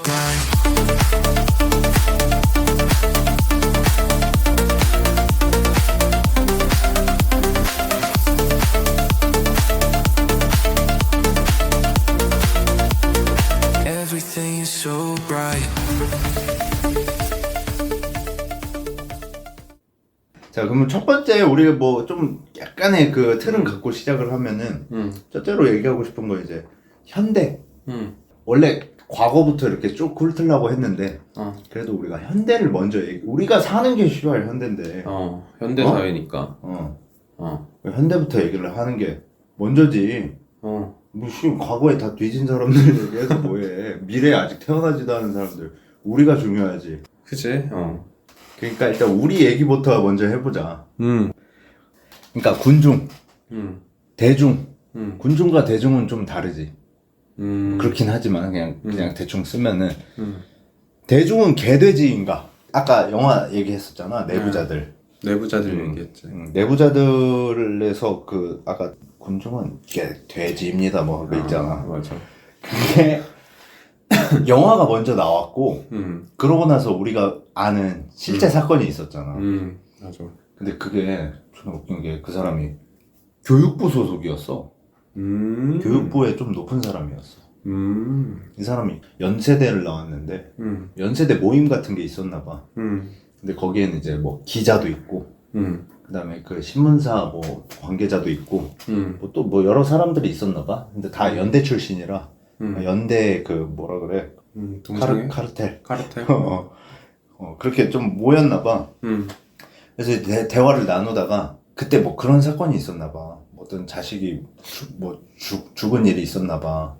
bright. Everything is so bright. 자, 그러면 첫 번째 우리가 뭐 좀 약간의 그 틀은 갖고 시작을 하면은 첫째로 얘기하고 싶은 거 이제 현대. 원래 과거부터 이렇게 쭉 훑으려고 했는데 그래도 우리가 현대를 먼저 우리가 사는 게 쉬워요, 현대인데. 현대 사회니까. 현대부터 얘기를 하는 게 먼저지. 뭐 과거에 다 뒤진 사람들 얘기해서 뭐해. 미래에 아직 태어나지도 않은 사람들 우리가 중요하지. 그치? 그러니까 일단 우리 얘기부터 먼저 해보자. 그러니까 군중, 대중. 군중과 대중은 좀 다르지. 그렇긴 하지만 그냥 대충 쓰면은 대중은 개돼지인가. 아까 영화 얘기했었잖아. 내부자들. 내부자들 얘기했지. 내부자들에서 그 아까 군중은 돼지입니다 뭐 그거 있잖아. 맞아. 그게 영화가 먼저 나왔고 그러고 나서 우리가 아는 실제 사건이 있었잖아. 맞아. 근데 그게 좀 웃긴 게 그 사람이 교육부 소속이었어. 교육부에 좀 높은 사람이었어. 이 사람이 연세대를 나왔는데 연세대 모임 같은 게 있었나 봐. 근데 거기에는 이제 뭐 기자도 있고 그다음에 그 신문사 뭐 관계자도 있고 뭐 또 뭐 여러 사람들이 있었나 봐. 근데 다 연대 출신이라 연대 그 뭐라 그래? 카르텔. 카르텔. 그렇게 좀 모였나 봐. 그래서 대화를 나누다가 그때 뭐 그런 사건이 있었나 봐. 어떤 자식이 죽은 일이 있었나 봐.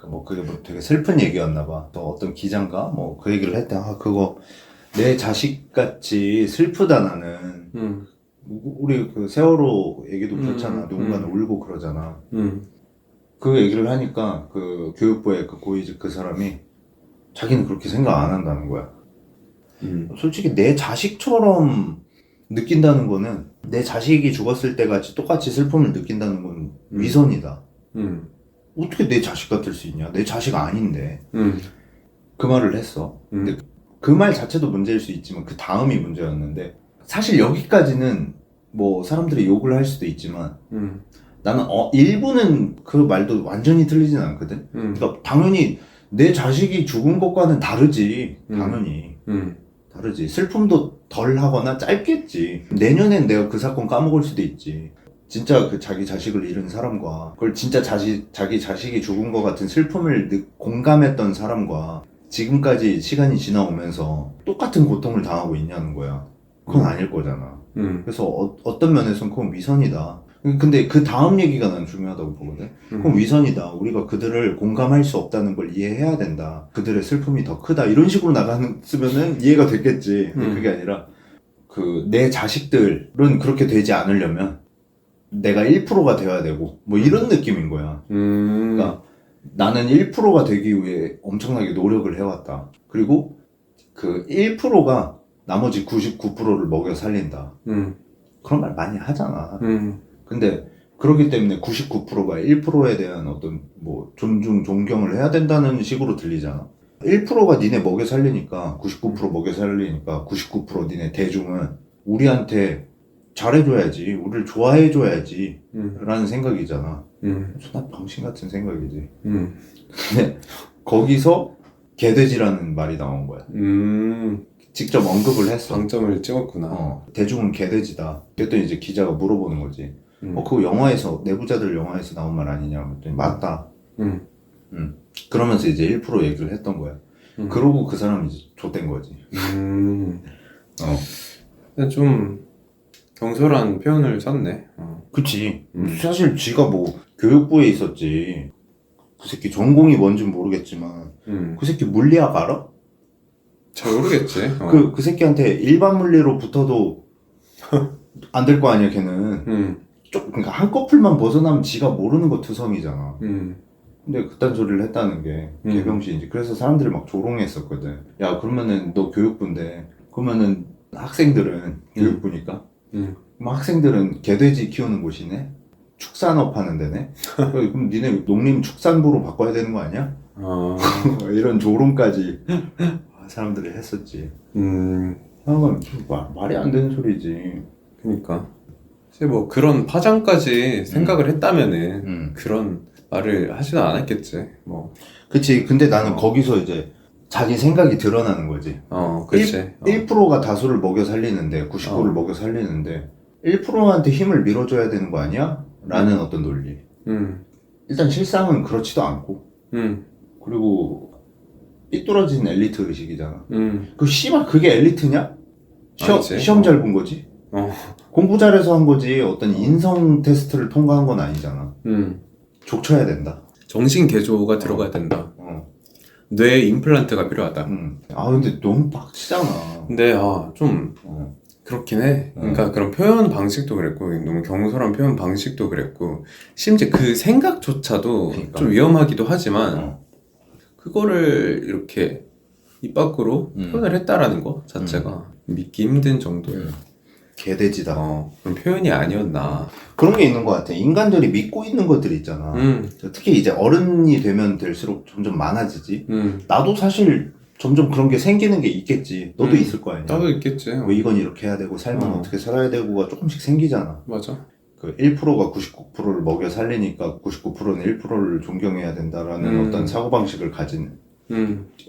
뭐 그게 뭐 되게 슬픈 얘기였나 봐. 또 어떤 기자인가 뭐 그 얘기를 했대. 그거 내 자식같이 슬프다 나는. 우리 그 세월호 얘기도 그렇잖아. 누군가는 울고 그러잖아. 그 얘기를 하니까 그 교육부의 그 고위직 그 사람이 자기는 그렇게 생각 안 한다는 거야. 솔직히 내 자식처럼 느낀다는 거는 내 자식이 죽었을 때 같이 똑같이 슬픔을 느낀다는 건 위선이다. 어떻게 내 자식 같을 수 있냐? 내 자식 아닌데. 그 말을 했어. 근데 그 말 자체도 문제일 수 있지만 그 다음이 문제였는데 사실 여기까지는 뭐 사람들이 욕을 할 수도 있지만 나는 일부는 그 말도 완전히 틀리진 않거든. 그러니까 당연히 내 자식이 죽은 것과는 다르지. 당연히 다르지. 슬픔도 덜 하거나 짧겠지. 내년엔 내가 그 사건 까먹을 수도 있지. 진짜 그 자기 자식을 잃은 사람과 그걸 진짜 자기 자식이 죽은 것 같은 슬픔을 공감했던 사람과 지금까지 시간이 지나오면서 똑같은 고통을 당하고 있냐는 거야. 그건 아닐 거잖아. 그래서 어떤 면에서는 그건 위선이다. 근데 그 다음 얘기가 난 중요하다고 보거든. 그럼 위선이다. 우리가 그들을 공감할 수 없다는 걸 이해해야 된다. 그들의 슬픔이 더 크다. 이런 식으로 나갔으면은 이해가 됐겠지. 그게 아니라 내 자식들은 그렇게 되지 않으려면 내가 1%가 돼야 되고 뭐 이런 느낌인 거야. 그러니까 나는 1%가 되기 위해 엄청나게 노력을 해왔다. 그리고 그 1%가 나머지 99%를 먹여 살린다. 그런 말 많이 하잖아. 근데 그렇기 때문에 99%가 1%에 대한 어떤 뭐 존경을 해야 된다는 식으로 들리잖아. 1%가 니네 먹여 살리니까 99% 먹여 살리니까 99% 니네 대중은 우리한테 잘해줘야지, 우리를 좋아해줘야지 라는 생각이잖아. 존나 병신 같은 생각이지. 근데 거기서 개돼지라는 말이 나온 거야. 직접 언급을 했어. 방점을 찍었구나. 대중은 개돼지다. 그랬더니 이제 기자가 물어보는 거지. 그거 영화에서 내부자들 영화에서 나온 말 아니냐? 그랬더니 맞다. 그러면서 이제 1% 얘기를 했던 거야. 그러고 그 사람이 이제 좆된 거지. 근데 좀 경솔한 표현을 썼네. 그치. 사실 지가 뭐 교육부에 있었지. 그 새끼 전공이 뭔진 모르겠지만 그 새끼 물리학 알아? 잘 모르겠지. 그 새끼한테 일반 물리로 붙어도 안 될 거 아니야, 걔는. 그러니까 한꺼풀만 벗어나면 지가 모르는 거 투성이잖아. 근데 그딴 소리를 했다는 게 개병신이지. 그래서 사람들이 막 조롱했었거든. 야, 그러면은 너 교육부인데 그러면은 학생들은 교육부니까 그럼 학생들은 개돼지 키우는 곳이네? 축산업 하는 데네? 그럼 니네 농림축산부로 바꿔야 되는 거 아니야? 이런 조롱까지 사람들이 했었지. 하여간 좀 말이 안 되는 소리지. 그러니까 이제 뭐 그런 파장까지 생각을 했다면은 그런 말을 하지는 않았겠지. 뭐. 그치. 근데 나는 거기서 이제 자기 생각이 드러나는 거지. 그치. 1%가 다수를 먹여 살리는데 99를 먹여 살리는데 1%한테 힘을 밀어줘야 되는 거 아니야? 라는 어떤 논리. 일단 실상은 그렇지도 않고. 그리고 삐뚤어진 엘리트 의식이잖아. 그 씨발 그게 엘리트냐? 시험 잘 본 거지? 공부 잘해서 한 거지 어떤 인성 테스트를 통과한 건 아니잖아. 족쳐야 된다. 정신 개조가 들어가야 된다. 뇌 임플란트가 필요하다. 근데 너무 빡치잖아. 근데 좀 그렇긴 해. 그러니까 그런 표현 방식도 그랬고 너무 경솔한 표현 방식도 그랬고 심지어 그 생각조차도 그러니까. 좀 위험하기도 하지만 그거를 이렇게 입 밖으로 표현을 했다라는 거 자체가 믿기 힘든 정도의 개돼지다. 그런 표현이 아니었나. 그런 게 있는 것 같아. 인간들이 믿고 있는 것들 있잖아. 특히 이제 어른이 되면 될수록 점점 많아지지. 나도 사실 점점 그런 게 생기는 게 있겠지. 너도 있을 거 아니야. 나도 있겠지. 뭐 이건 이렇게 해야 되고 삶은 어떻게 살아야 되고가 조금씩 생기잖아. 맞아. 그 1%가 99%를 먹여 살리니까 99%는 1%를 존경해야 된다라는 어떤 사고방식을 가진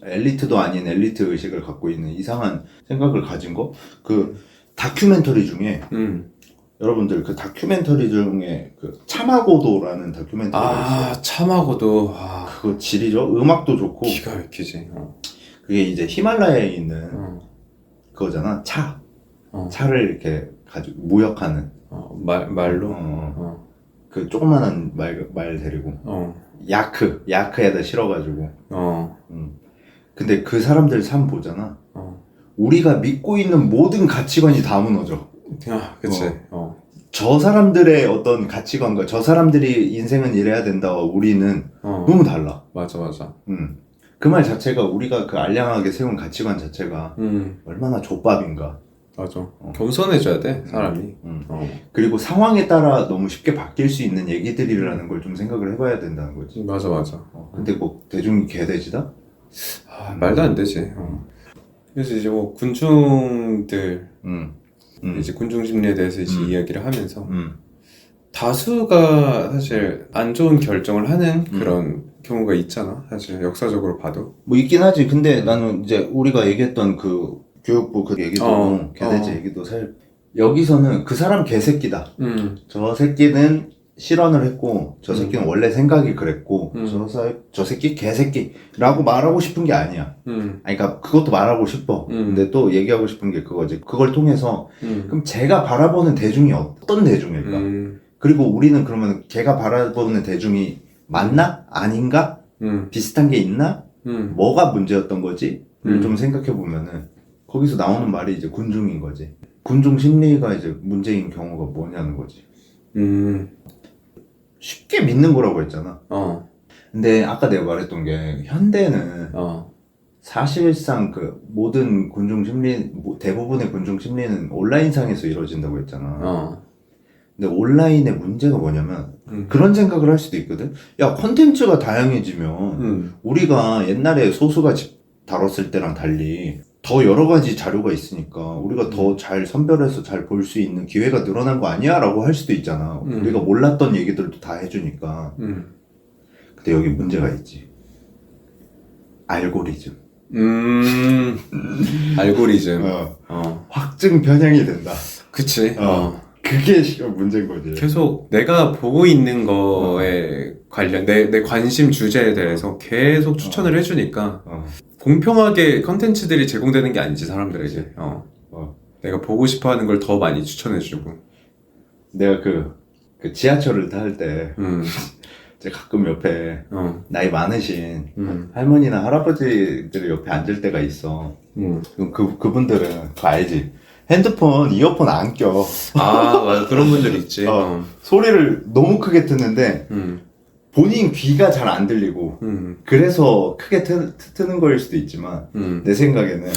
엘리트도 아닌 엘리트 의식을 갖고 있는 이상한 생각을 가진 거? 그 다큐멘터리 중에 여러분들 그 다큐멘터리 중에 그 참하고도라는 다큐멘터리가 있어요. 참하고도. 그거 질이죠. 음악도 좋고. 기가 막히지. 그게 이제 히말라야에 있는 그거잖아. 차를 이렇게 가지고 무역하는. 말로. 그 조그만한 말 데리고. 야크에다 실어가지고. 근데 그 사람들 삶 보잖아. 우리가 믿고 있는 모든 가치관이 다 무너져. 그치. 저 사람들의 어떤 가치관과 저 사람들이 인생은 이래야 된다와 우리는 너무 달라. 맞아. 그 말 자체가 우리가 그 알량하게 세운 가치관 자체가 얼마나 족밥인가. 맞아. 겸손해져야 돼, 사람이. 그리고 상황에 따라 너무 쉽게 바뀔 수 있는 얘기들이라는 걸 좀 생각을 해봐야 된다는 거지. 맞아. 근데 뭐 대중이 개돼지다? 말도 안 되지. 그래서 이제 뭐 군중들 이제 군중 심리에 대해서 이제 이야기를 하면서 다수가 사실 안 좋은 결정을 하는 그런 경우가 있잖아. 사실 역사적으로 봐도. 뭐 있긴 하지. 근데 나는 이제 우리가 얘기했던 그 교육부 그 얘기도 개돼지 얘기도 사실 여기서는 그 사람 개새끼다. 저 새끼는 실언을 했고 저 새끼는 원래 생각이 그랬고 저 새끼 개새끼라고 말하고 싶은 게 아니야. 아니 그러니까 그것도 말하고 싶어. 근데 또 얘기하고 싶은 게 그거지. 그걸 통해서 그럼 제가 바라보는 대중이 어떤 대중일까? 그리고 우리는 그러면 걔가 바라보는 대중이 맞나? 아닌가? 비슷한 게 있나? 뭐가 문제였던 거지? 를 좀 생각해 보면은 거기서 나오는 말이 이제 군중인 거지. 군중 심리가 이제 문제인 경우가 뭐냐는 거지. 쉽게 믿는 거라고 했잖아. 근데 아까 내가 말했던 게 현대는 사실상 그 모든 군중 심리, 대부분의 군중 심리는 온라인상에서 이루어진다고 했잖아. 근데 온라인의 문제가 뭐냐면 그런 생각을 할 수도 있거든. 야, 콘텐츠가 다양해지면 우리가 옛날에 소수가 다뤘을 때랑 달리 더 여러 가지 자료가 있으니까 우리가 더 잘 선별해서 잘 볼 수 있는 기회가 늘어난 거 아니야? 라고 할 수도 있잖아. 우리가 몰랐던 얘기들도 다 해주니까. 근데 여기 문제가 있지. 알고리즘. 알고리즘. 확증 편향이 된다. 그치. 그게 문제인 거지. 계속 내가 보고 있는 거에 관련, 내 관심 주제에 대해서 계속 추천을 해주니까 공평하게 컨텐츠들이 제공되는 게 아니지, 사람들에게. 내가 보고 싶어 하는 걸 더 많이 추천해주고. 내가 그 지하철을 탈 때, 제가 가끔 옆에 나이 많으신 할머니나 할아버지들이 옆에 앉을 때가 있어. 그럼 그분들은 그거 알지? 핸드폰, 이어폰 안 껴. 맞아. 그런 분들이 있지. 소리를 너무 크게 듣는데, 본인 귀가 잘 안 들리고, 그래서 크게 트는 거일 수도 있지만, 내 생각에는,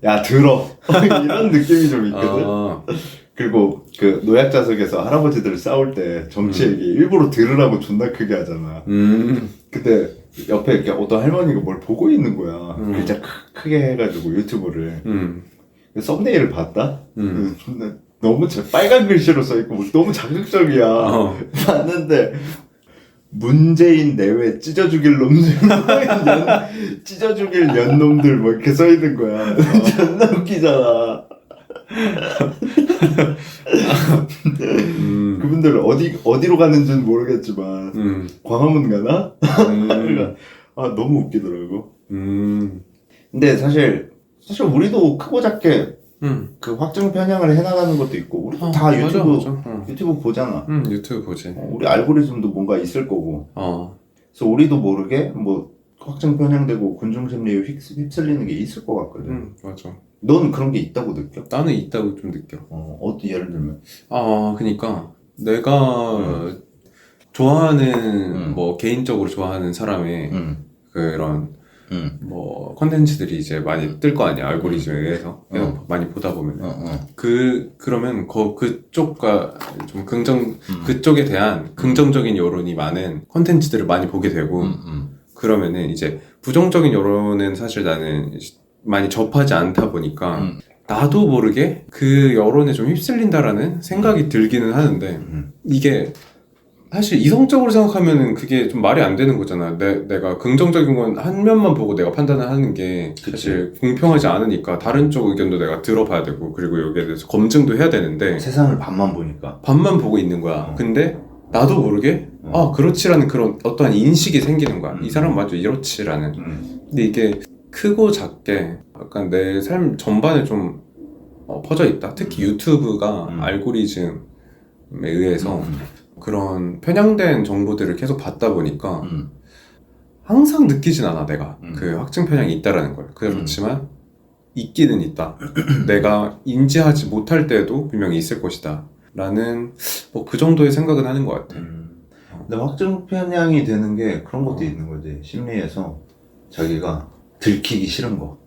야, 들어. 이런 느낌이 좀 있거든? 그리고 그 노약자석에서 할아버지들 싸울 때 정치 얘기 일부러 들으라고 존나 크게 하잖아. 근데 옆에 이렇게 어떤 할머니가 뭘 보고 있는 거야. 글자 크게 해가지고 유튜브를. 썸네일을 봤다? 존나 너무 빨간 글씨로 써있고 너무 자극적이야. 봤는데 문재인 내외 찢어 죽일 놈들 찢어 죽일 년놈들 뭐 이렇게 써있는 거야. 존나 웃기잖아. 그분들 어디로 가는지는 모르겠지만 광화문 가나? 그러니까 너무 웃기더라고. 근데 사실 우리도 크고 작게 그 확증 편향을 해나가는 것도 있고 우리도 다 유튜브 보잖아. 유튜브 보지. 우리 알고리즘도 뭔가 있을 거고. 그래서 우리도 모르게 뭐 확증 편향되고 군중심리에 휩쓸리는 게 있을 것 같거든. 맞아. 넌 그런 게 있다고 느껴? 나는 있다고 좀 느껴. 어떤 예를 들면? 그니까 내가 좋아하는 뭐 개인적으로 좋아하는 사람의 그런 뭐 컨텐츠들이 이제 많이 뜰 거 아니야, 알고리즘에 의해서. 많이 보다 보면 그러면 그쪽과 좀 그쪽에 대한 긍정적인 여론이 많은 컨텐츠들을 많이 보게 되고 그러면은 이제 부정적인 여론은 사실 나는 많이 접하지 않다 보니까 나도 모르게 그 여론에 좀 휩쓸린다라는 생각이 들기는 하는데 이게 사실 이성적으로 생각하면은 그게 좀 말이 안 되는 거잖아. 내가 긍정적인 건 한 면만 보고 내가 판단을 하는 게 사실 공평하지 않으니까 다른 쪽 의견도 내가 들어봐야 되고 그리고 여기에 대해서 검증도 해야 되는데 세상을 반만 보니까 반만 보고 있는 거야. 근데 나도 모르게 그렇지라는 그런 어떠한 인식이 생기는 거야. 이 사람 맞아 이렇지라는. 근데 이게 크고 작게 약간 내 삶 전반에 좀 퍼져 있다. 특히 유튜브가 알고리즘에 의해서 그런 편향된 정보들을 계속 받다 보니까 항상 느끼진 않아 내가 그 확증 편향이 있다라는 걸. 그렇지만 있기는 있다. 내가 인지하지 못할 때도 분명히 있을 것이다 라는 뭐 그 정도의 생각은 하는 것 같아. 근데 확증 편향이 되는 게 그런 것도 있는 거지. 심리에서 자기가 들키기 싫은 거,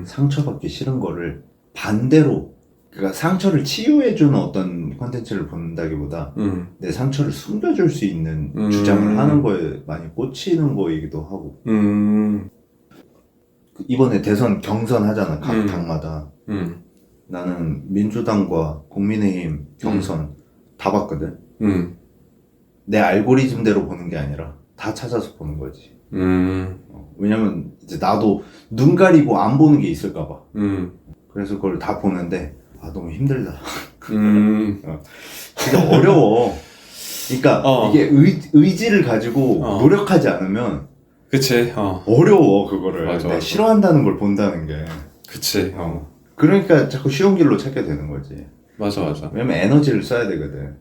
상처받기 싫은 거를 반대로, 그러니까 상처를 치유해주는 어떤 컨텐츠를 본다기보다 내 상처를 숨겨줄 수 있는 주장을 하는 거에 많이 꽂히는 거이기도 하고. 이번에 대선 경선 하잖아, 각 당마다. 나는 민주당과 국민의힘 경선 다 봤거든. 내 알고리즘대로 보는 게 아니라 다 찾아서 보는 거지. 왜냐면 이제 나도 눈 가리고 안 보는 게 있을까봐. 그래서 그걸 다 보는데 너무 힘들다. 되게 어려워. 그러니까 이게 의지를 가지고 노력하지 않으면 그치. 어려워 그거를. 맞아, 내가 맞아. 싫어한다는 걸 본다는 게. 그치. 그러니까 자꾸 쉬운 길로 찾게 되는 거지. 맞아. 왜냐면 에너지를 써야 되거든.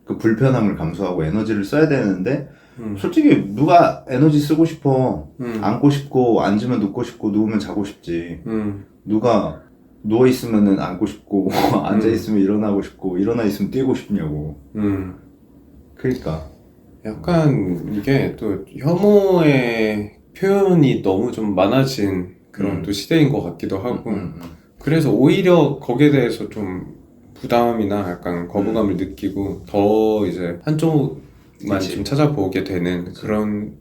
그 불편함을 감수하고 에너지를 써야 되는데 솔직히 누가 에너지 쓰고 싶어. 앉고 싶고 앉으면 눕고 싶고 누우면 자고 싶지. 누가 누워있으면은 앉고 싶고 앉아있으면 일어나고 싶고 일어나 있으면 뛰고 싶냐고. 그러니까 약간 이게 또 혐오의 표현이 너무 좀 많아진 그런 또 시대인 것 같기도 하고 그래서 오히려 거기에 대해서 좀 부담이나 약간 거부감을 느끼고 더 이제 한쪽만 그치. 좀 찾아보게 되는 그런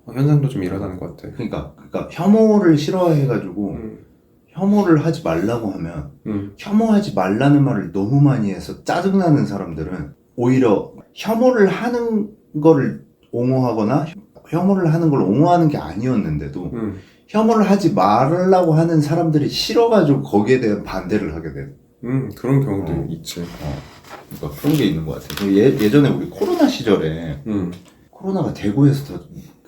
현상도 좀 일어나는 것 같아. 그러니까 혐오를 싫어해가지고 혐오를 하지 말라고 하면 혐오하지 말라는 말을 너무 많이 해서 짜증나는 사람들은 오히려 혐오를 하는 거를 옹호하거나 혐오를 하는 걸 옹호하는 게 아니었는데도 혐오를 하지 말라고 하는 사람들이 싫어가지고 거기에 대한 반대를 하게 돼. 그런 경우도 있지. 그러니까 그런 게 있는 것 같아. 예전에 우리 코로나 시절에 코로나가 대구에서 더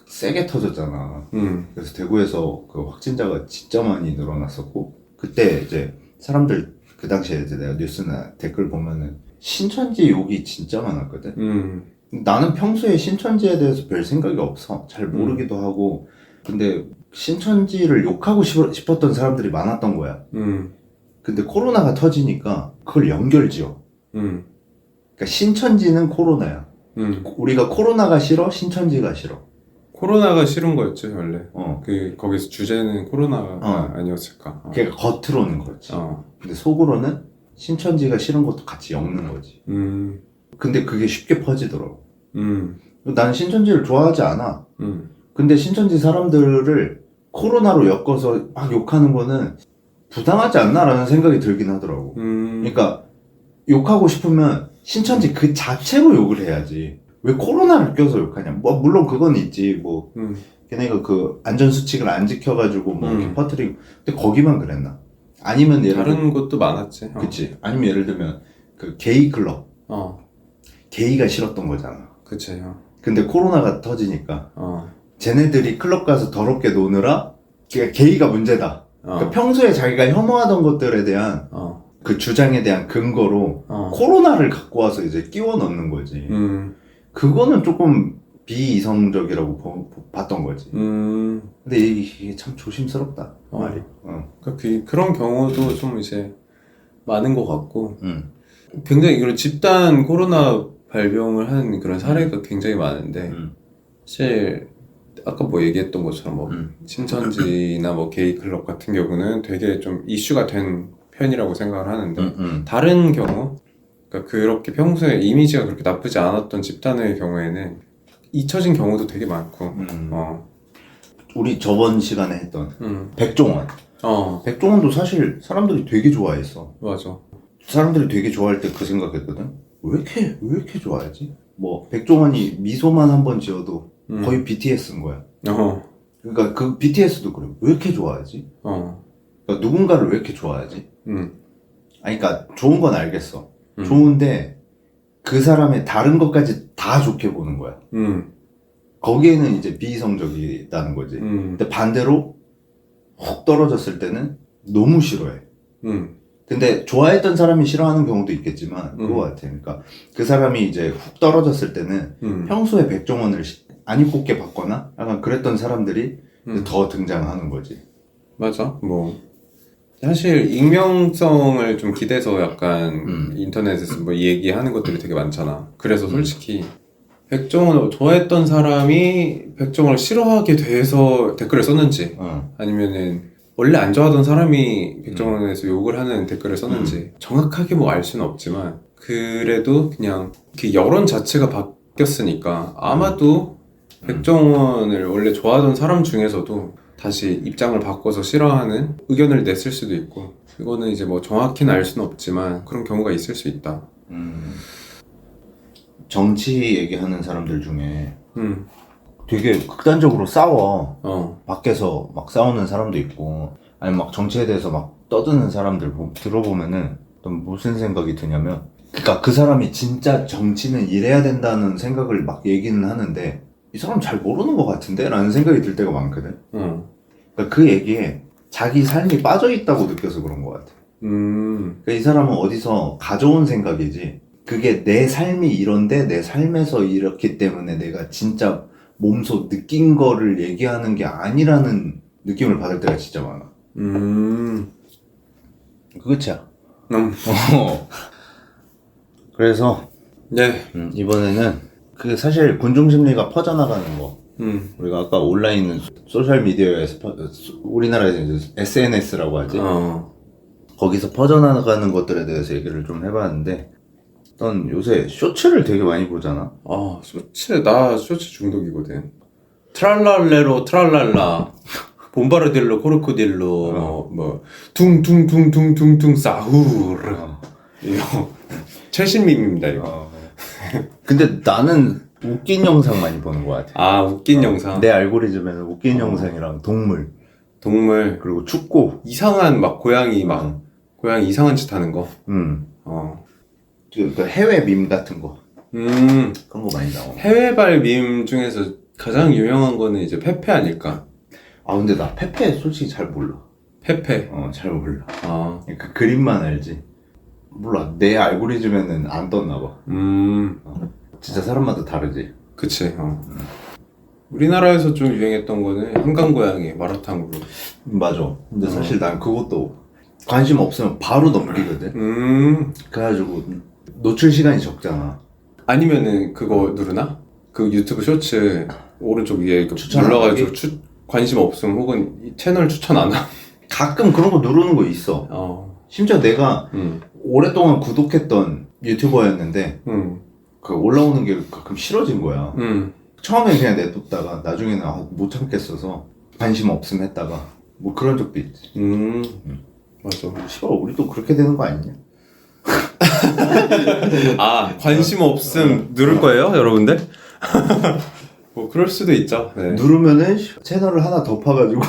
세게 터졌잖아. 그래서 대구에서 그 확진자가 진짜 많이 늘어났었고 그때 이제 사람들 그 당시에 이제 내가 뉴스나 댓글 보면은 신천지 욕이 진짜 많았거든. 나는 평소에 신천지에 대해서 별 생각이 없어. 잘 모르기도 하고. 근데 신천지를 욕하고 싶었던 사람들이 많았던 거야. 근데 코로나가 터지니까 그걸 연결지어. 그러니까 신천지는 코로나야. 우리가 코로나가 싫어? 신천지가 싫어. 코로나가 싫은 거였지 원래. 거기서 주제는 코로나가 아니었을까. 그러니까 겉으로는 그렇지. 근데 속으로는 신천지가 싫은 것도 같이 엮는 거지. 근데 그게 쉽게 퍼지더라고. 나는 신천지를 좋아하지 않아. 근데 신천지 사람들을 코로나로 엮어서 막 욕하는 거는 부당하지 않나라는 생각이 들긴 하더라고. 그러니까 욕하고 싶으면 신천지 그 자체로 욕을 해야지. 왜 코로나를 껴서 욕하냐. 뭐 물론 그건 있지. 뭐 걔네가 그 안전수칙을 안 지켜가지고 뭐 이렇게 퍼뜨리고. 근데 거기만 그랬나? 아니면 예를 다른 곳도 많았지. 그치. 아니면 예를 들면 그 게이 클럽. 게이가 싫었던 거잖아. 그치. 근데 코로나가 터지니까 쟤네들이 클럽 가서 더럽게 노느라 게이가 문제다. 그러니까 평소에 자기가 혐오하던 것들에 대한 그 주장에 대한 근거로 코로나를 갖고 와서 이제 끼워 넣는 거지. 그거는 조금 비이성적이라고 봤던 거지. 근데 이게 참 조심스럽다. 말이. 그런 경우도 좀 이제 많은 것 같고, 굉장히 그런 집단 코로나 발병을 한 그런 사례가 굉장히 많은데, 사실 아까 뭐 얘기했던 것처럼 뭐 신천지나 뭐 게이 클럽 같은 경우는 되게 좀 이슈가 된 편이라고 생각을 하는데, 다른 경우, 그러니까 그렇게 평소에 이미지가 그렇게 나쁘지 않았던 집단의 경우에는 잊혀진 경우도 되게 많고. 우리 저번 시간에 했던 백종원. 백종원도 사실 사람들이 되게 좋아했어. 맞아. 사람들이 되게 좋아할 때 그 생각했거든. 왜 이렇게 좋아하지? 뭐 백종원이 미소만 한번 지어도 거의 BTS인 거야. 그러니까 그 BTS도 그래. 왜 이렇게 좋아하지? 그러니까 누군가를 왜 이렇게 좋아하지? 아니, 그러니까 좋은 건 알겠어. 좋은데 그 사람의 다른 것까지 다 좋게 보는 거야. 거기에는 이제 비이성적이다는 거지. 근데 반대로 훅 떨어졌을 때는 너무 싫어해. 근데 좋아했던 사람이 싫어하는 경우도 있겠지만 그거 같아. 그러니까 그 사람이 이제 훅 떨어졌을 때는 평소에 백종원을 안 입곱게 봤거나 약간 그랬던 사람들이 더 등장하는 거지. 맞아. 뭐 사실 익명성을 좀 기대서 약간 인터넷에서 뭐 얘기하는 것들이 되게 많잖아. 그래서 솔직히 백종원을 좋아했던 사람이 백종원을 싫어하게 돼서 댓글을 썼는지 아니면은 원래 안 좋아하던 사람이 백종원에서 욕을 하는 댓글을 썼는지 정확하게 뭐 알 수는 없지만 그래도 그냥 그 여론 자체가 바뀌었으니까 아마도 백종원을 원래 좋아하던 사람 중에서도 다시 입장을 바꿔서 싫어하는 의견을 냈을 수도 있고, 그거는 이제 뭐 정확히는 알 수는 없지만 그런 경우가 있을 수 있다. 정치 얘기하는 사람들 중에 되게 극단적으로 싸워. 밖에서 막 싸우는 사람도 있고, 아니 막 정치에 대해서 막 떠드는 사람들 들어보면은 또 무슨 생각이 드냐면, 그러니까 그 사람이 진짜 정치는 이래야 된다는 생각을 막 얘기는 하는데 이 사람 잘 모르는 것 같은데? 라는 생각이 들 때가 많거든. 그러니까 그 얘기에 자기 삶이 빠져있다고 느껴서 그런 것 같아. 그러니까 이 사람은 어디서 가져온 생각이지, 그게 내 삶이 이런데 내 삶에서 이렇기 때문에 내가 진짜 몸소 느낀 거를 얘기하는 게 아니라는 느낌을 받을 때가 진짜 많아. 그것이야. 그래서 네. 이번에는 그 사실 군중심리가 퍼져나가는 거, 우리가 아까 온라인 소셜미디어에서 우리나라에서 이제 SNS라고 하지, 거기서 퍼져나가는 것들에 대해서 얘기를 좀 해봤는데, 넌 요새 쇼츠를 되게 많이 보잖아. 나 쇼츠 중독이거든. 트랄랄레로 트랄랄라 봄바르딜로 코르코딜로 뭐 퉁퉁퉁퉁퉁퉁 사후르 이거 최신 밈입니다 이거. 근데 나는 웃긴 영상 많이 보는 것 같아. 웃긴 영상. 내 알고리즘에는 웃긴 영상이랑 동물 그리고 축구, 이상한 막 고양이 고양이 이상한 짓 하는 거. 그 해외 밈 같은 거, 그런 거 많이 나와. 해외발 밈 중에서 가장 유명한 거는 이제 페페 아닐까? 근데 나 페페 솔직히 잘 몰라. 페페. 잘 몰라. 그 그림만 알지. 몰라. 내 알고리즘에는 안 떴나 봐. 진짜 사람마다 다르지. 그치. 우리나라에서 좀 유행했던 거는 한강고양이 마라탕으로. 맞아. 근데 사실 난 그것도 관심 없으면 바로 넘기거든. 그래가지고 노출 시간이 적잖아. 아니면은 그거 누르나? 그 유튜브 쇼츠 오른쪽 위에 눌러가지고 관심 없음 혹은 이 채널 추천 안 함. 가끔 그런 거 누르는 거 있어. 심지어 내가 오랫동안 구독했던 유튜버였는데 그 올라오는 게 가끔 싫어진 거야. 처음엔 그냥 냅뒀다가 나중에는 못 참겠어서 관심 없음 했다가 뭐 그런 적도 있지. 맞아. 씨발 우리도 그렇게 되는 거 아니냐? 아, 관심 없음 누를 거예요, 여러분들? 뭐 그럴 수도 있죠. 네. 누르면은 채널을 하나 더 파가지고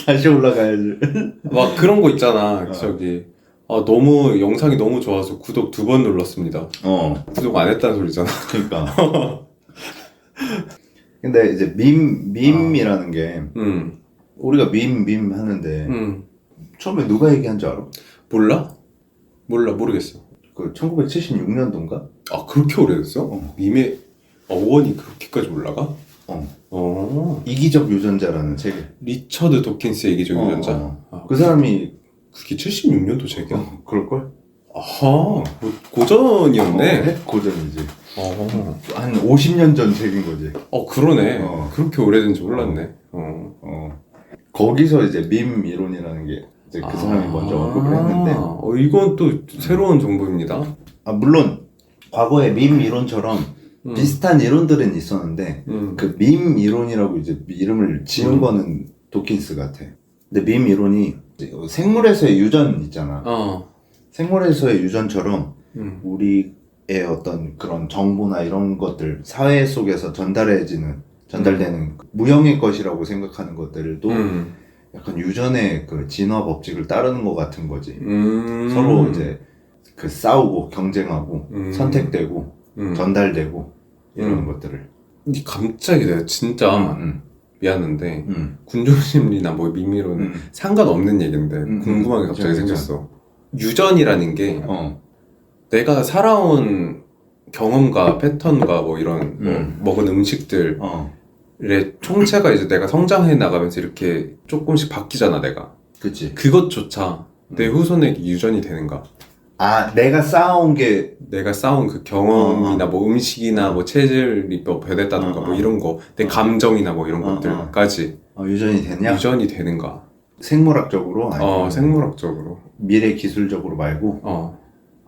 다시 올라가야지. 막 그런 거 있잖아. 저기 너무 영상이 너무 좋아서 구독 2번 눌렀습니다. 구독 안 했다는 소리잖아. 그러니까. 근데 이제 밈이라는 게 우리가 밈 하는데 처음에 누가 얘기한 줄 알아? 몰라? 모르겠어. 그 1976년도인가? 아, 그렇게 오래됐어? 밈의 어원이 그렇게까지 올라가? 이기적 유전자라는 책. 리처드 도킨스의 이기적 유전자. 그 사람이 그게 76년도 책이야? 그럴걸? 아하, 고전이었네. 고전이지. 한 50년 전 책인 거지. 그러네. 그렇게 오래된지 몰랐네. 거기서 이제 밈 이론이라는 게 이제 그 사람이 먼저 언급을 했는데. 이건 또 새로운 정보입니다. 물론 과거에 밈 이론처럼 비슷한 이론들은 있었는데 그 밈 이론이라고 이제 이름을 지은 거는 도킨스 같아. 근데 밈 이론이 생물에서의 유전 있잖아. 생물에서의 유전처럼 우리의 어떤 그런 정보나 이런 것들 사회 속에서 전달되는 무형의 것이라고 생각하는 것들도 약간 유전의 그 진화 법칙을 따르는 것 같은 거지. 서로 이제 그 싸우고 경쟁하고 선택되고 전달되고 이런 것들을. 갑자기 내가 진짜 미안한데 군중심리나 뭐 밈이로는 상관없는 얘기인데 궁금한 게 갑자기 생겼어. 유전이라는 게 내가 살아온 경험과 패턴과 뭐 이런 뭐 먹은 음식들의 총체가 이제 내가 성장해 나가면서 이렇게 조금씩 바뀌잖아, 내가. 그치. 그것조차 내 후손에게 유전이 되는가? 내가 쌓아온 게 내가 쌓은 그 경험이나 뭐 음식이나 뭐 체질이 뭐 변했다든가 뭐 이런 거, 내 감정이나 뭐 이런 것들까지 유전이 되냐? 유전이 되는가? 생물학적으로? 아니면 생물학적으로. 미래 기술적으로 말고?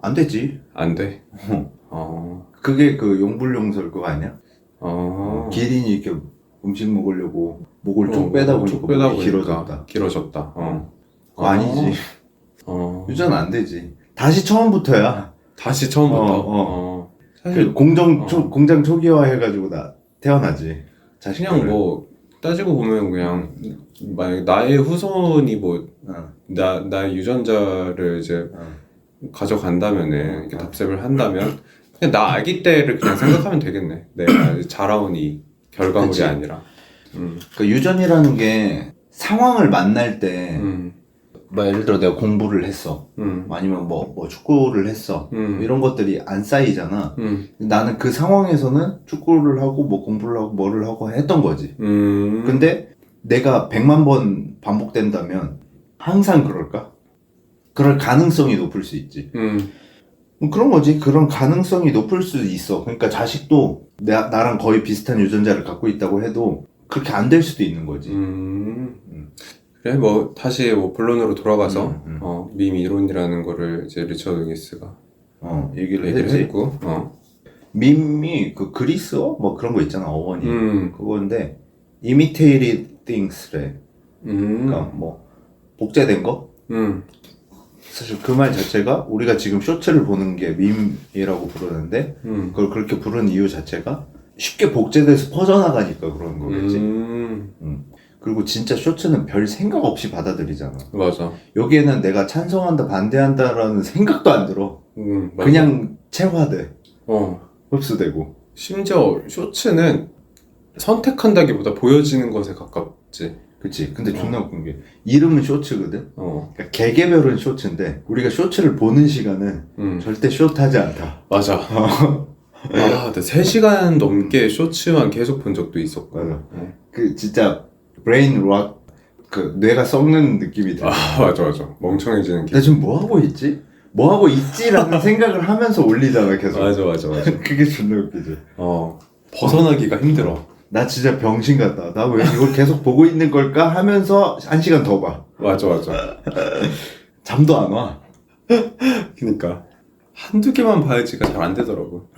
안 되지. 안 돼. 그게 그 용불용설 그거 아니야? 기린이 이렇게 음식 먹으려고 목을 쭉 빼다 보니까 목이 길어졌다. 그거 아니지. 유전 안 되지. 다시 처음부터야. 다시 처음부터. 사실 공장 초기화 해가지고 태어나지. 그냥 뭐 따지고 보면 그냥 만약 나의 후손이 뭐 나의 유전자를 이제 가져간다면은 이렇게 답습을 한다면 그냥 나 아기 때를 그냥 생각하면 되겠네. 내가 자라온 이 결과물이 그치. 아니라. 그 유전이라는 게 상황을 만날 때 뭐 예를 들어 내가 공부를 했어. 아니면 뭐 축구를 했어. 뭐 이런 것들이 안 쌓이잖아. 나는 그 상황에서는 축구를 하고 뭐 공부를 하고 뭐를 하고 했던 거지. 근데 내가 100만 번 반복된다면 항상 그럴까? 그럴 가능성이 높을 수 있지. 그런 거지. 그런 가능성이 높을 수 있어. 그러니까 자식도 나랑 거의 비슷한 유전자를 갖고 있다고 해도 그렇게 안 될 수도 있는 거지. 그래, 뭐 다시 뭐 본론으로 돌아가서 밈 이론이라는 거를 이제 리처드 도킨스가 얘기를 얘기를 했고, 밈이 그 그리스어 뭐 그런 거 있잖아, 어원이. 그건데 imitated things래. 그러니까 뭐 복제된 거. 사실 그 말 자체가 우리가 지금 쇼츠를 보는 게 밈이라고 부르는데 그걸 그렇게 부르는 이유 자체가 쉽게 복제돼서 퍼져나가니까 그런 거겠지. 그리고 진짜 쇼츠는 별 생각 없이 받아들이잖아. 맞아. 여기에는 내가 찬성한다 반대한다라는 생각도 안 들어. 맞아. 그냥 체화돼. 흡수되고. 심지어 쇼츠는 선택한다기보다 보여지는 것에 가깝지. 그치. 근데 존나 웃긴 게 이름은 쇼츠거든. 그러니까 개개별은 쇼츠인데 우리가 쇼츠를 보는 시간은 절대 숏하지 않다. 맞아. 나 3시간 넘게 쇼츠만 계속 본 적도 있었고. 맞아. 그 진짜 브레인 락, 그 뇌가 썩는 느낌이 들어. 맞아. 멍청해지는 나 지금 뭐 하고 있지? 뭐 하고 있지라는 생각을 하면서 올리잖아 계속. 맞아. 그게 존나 웃기지. 벗어나기가 힘들어. 나 진짜 병신 같다. 나 왜 이걸 계속 보고 있는 걸까 하면서 1시간 더 봐. 맞아. 잠도 안 와. 그니까 한두 개만 봐야지가 잘 안 되더라고.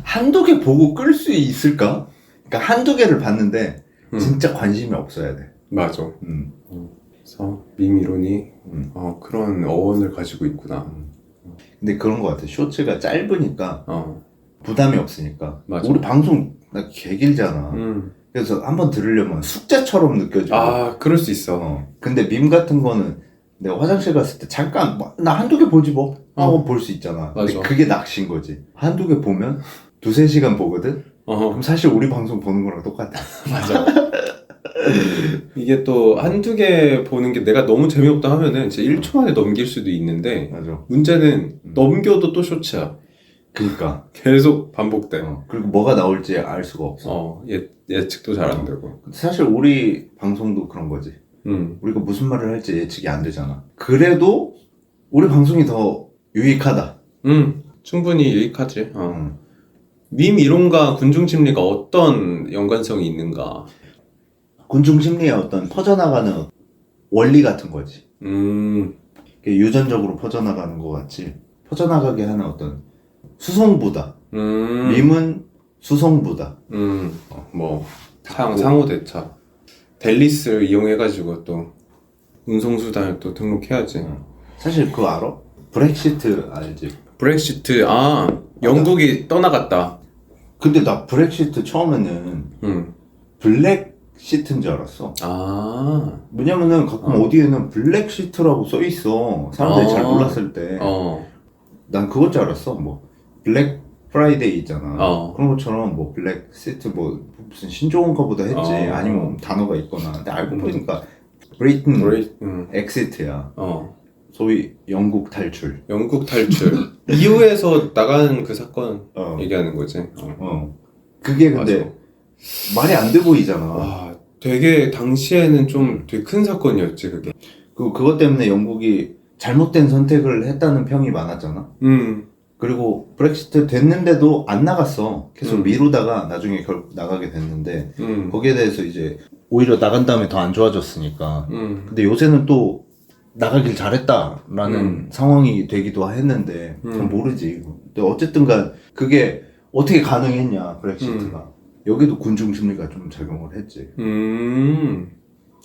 한두 개 보고 끌 수 있을까? 그러니까 한두 개를 봤는데 진짜 관심이 없어야 돼. 맞아. 음. 그래서 밈 이론이 그런 어원을 가지고 있구나. 근데 그런 거 같아. 쇼츠가 짧으니까 부담이 없으니까. 맞아. 우리 방송 나 개 길잖아. 그래서 한번 들으려면 숙제처럼 느껴지고. 아, 그럴 수 있어. 근데 밈 같은 거는 내가 화장실 갔을 때 잠깐 나 한두 개 보지 뭐 하고 볼 수 있잖아. 근데 맞아. 그게 낚시인 거지. 한두 개 보면 두세 시간 보거든? 그럼 사실 우리 방송 보는 거랑 똑같아. 맞아. 이게 또 한두 개 보는 게 내가 너무 재미없다 하면은 진짜 1초 만에 넘길 수도 있는데 맞아. 문제는 넘겨도 또 쇼츠야. 그니까. 계속 반복돼. 그리고 뭐가 나올지 알 수가 없어. 예측도 잘 안 되고. 사실 우리 방송도 그런 거지. 우리가 무슨 말을 할지 예측이 안 되잖아. 그래도 우리 방송이 더 유익하다. 충분히 유익하지. 밈 이론과 군중 심리가 어떤 연관성이 있는가? 군중 심리의 어떤 퍼져나가는 원리 같은 거지. 유전적으로 퍼져나가는 것 같이 퍼져나가게 하는 어떤 수송부다. 밈은 수송부다. 뭐 상호 대차. 델리스를 이용해가지고 또 운송수단을 또 등록해야지. 사실 그거 알아? 브렉시트 알지? 브렉시트, 영국이 떠나갔다. 근데 나 브렉시트 처음에는 블랙시트인 줄 알았어. 왜냐면은 가끔 어디에는 블랙시트라고 써있어. 사람들이 잘 몰랐을 때. 난 그것 줄 알았어. 뭐 블랙 프라이데이 있잖아. 그런 것처럼 뭐 블랙시트 뭐 무슨 신조어인가 보다 했지. 아니면 단어가 있거나. 근데 알고 보니까 브리튼 엑시트야. 소위 영국 탈출. 영국 탈출. 이후에서 나가는 그 사건 얘기하는 거지. 그게 근데 말이 안 돼 보이잖아. 되게 당시에는 좀 되게 큰 사건이었지 그게. 그것 때문에 영국이 잘못된 선택을 했다는 평이 많았잖아. 그리고 브렉시트 됐는데도 안 나갔어. 계속 미루다가 나중에 결국 나가게 됐는데 거기에 대해서 이제 오히려 나간 다음에 더 안 좋아졌으니까. 근데 요새는 또 나가길 잘했다라는 상황이 되기도 했는데 잘 모르지. 근데 어쨌든간 그게 어떻게 가능했냐 브렉시트가. 여기도 군중 심리가 좀 작용을 했지.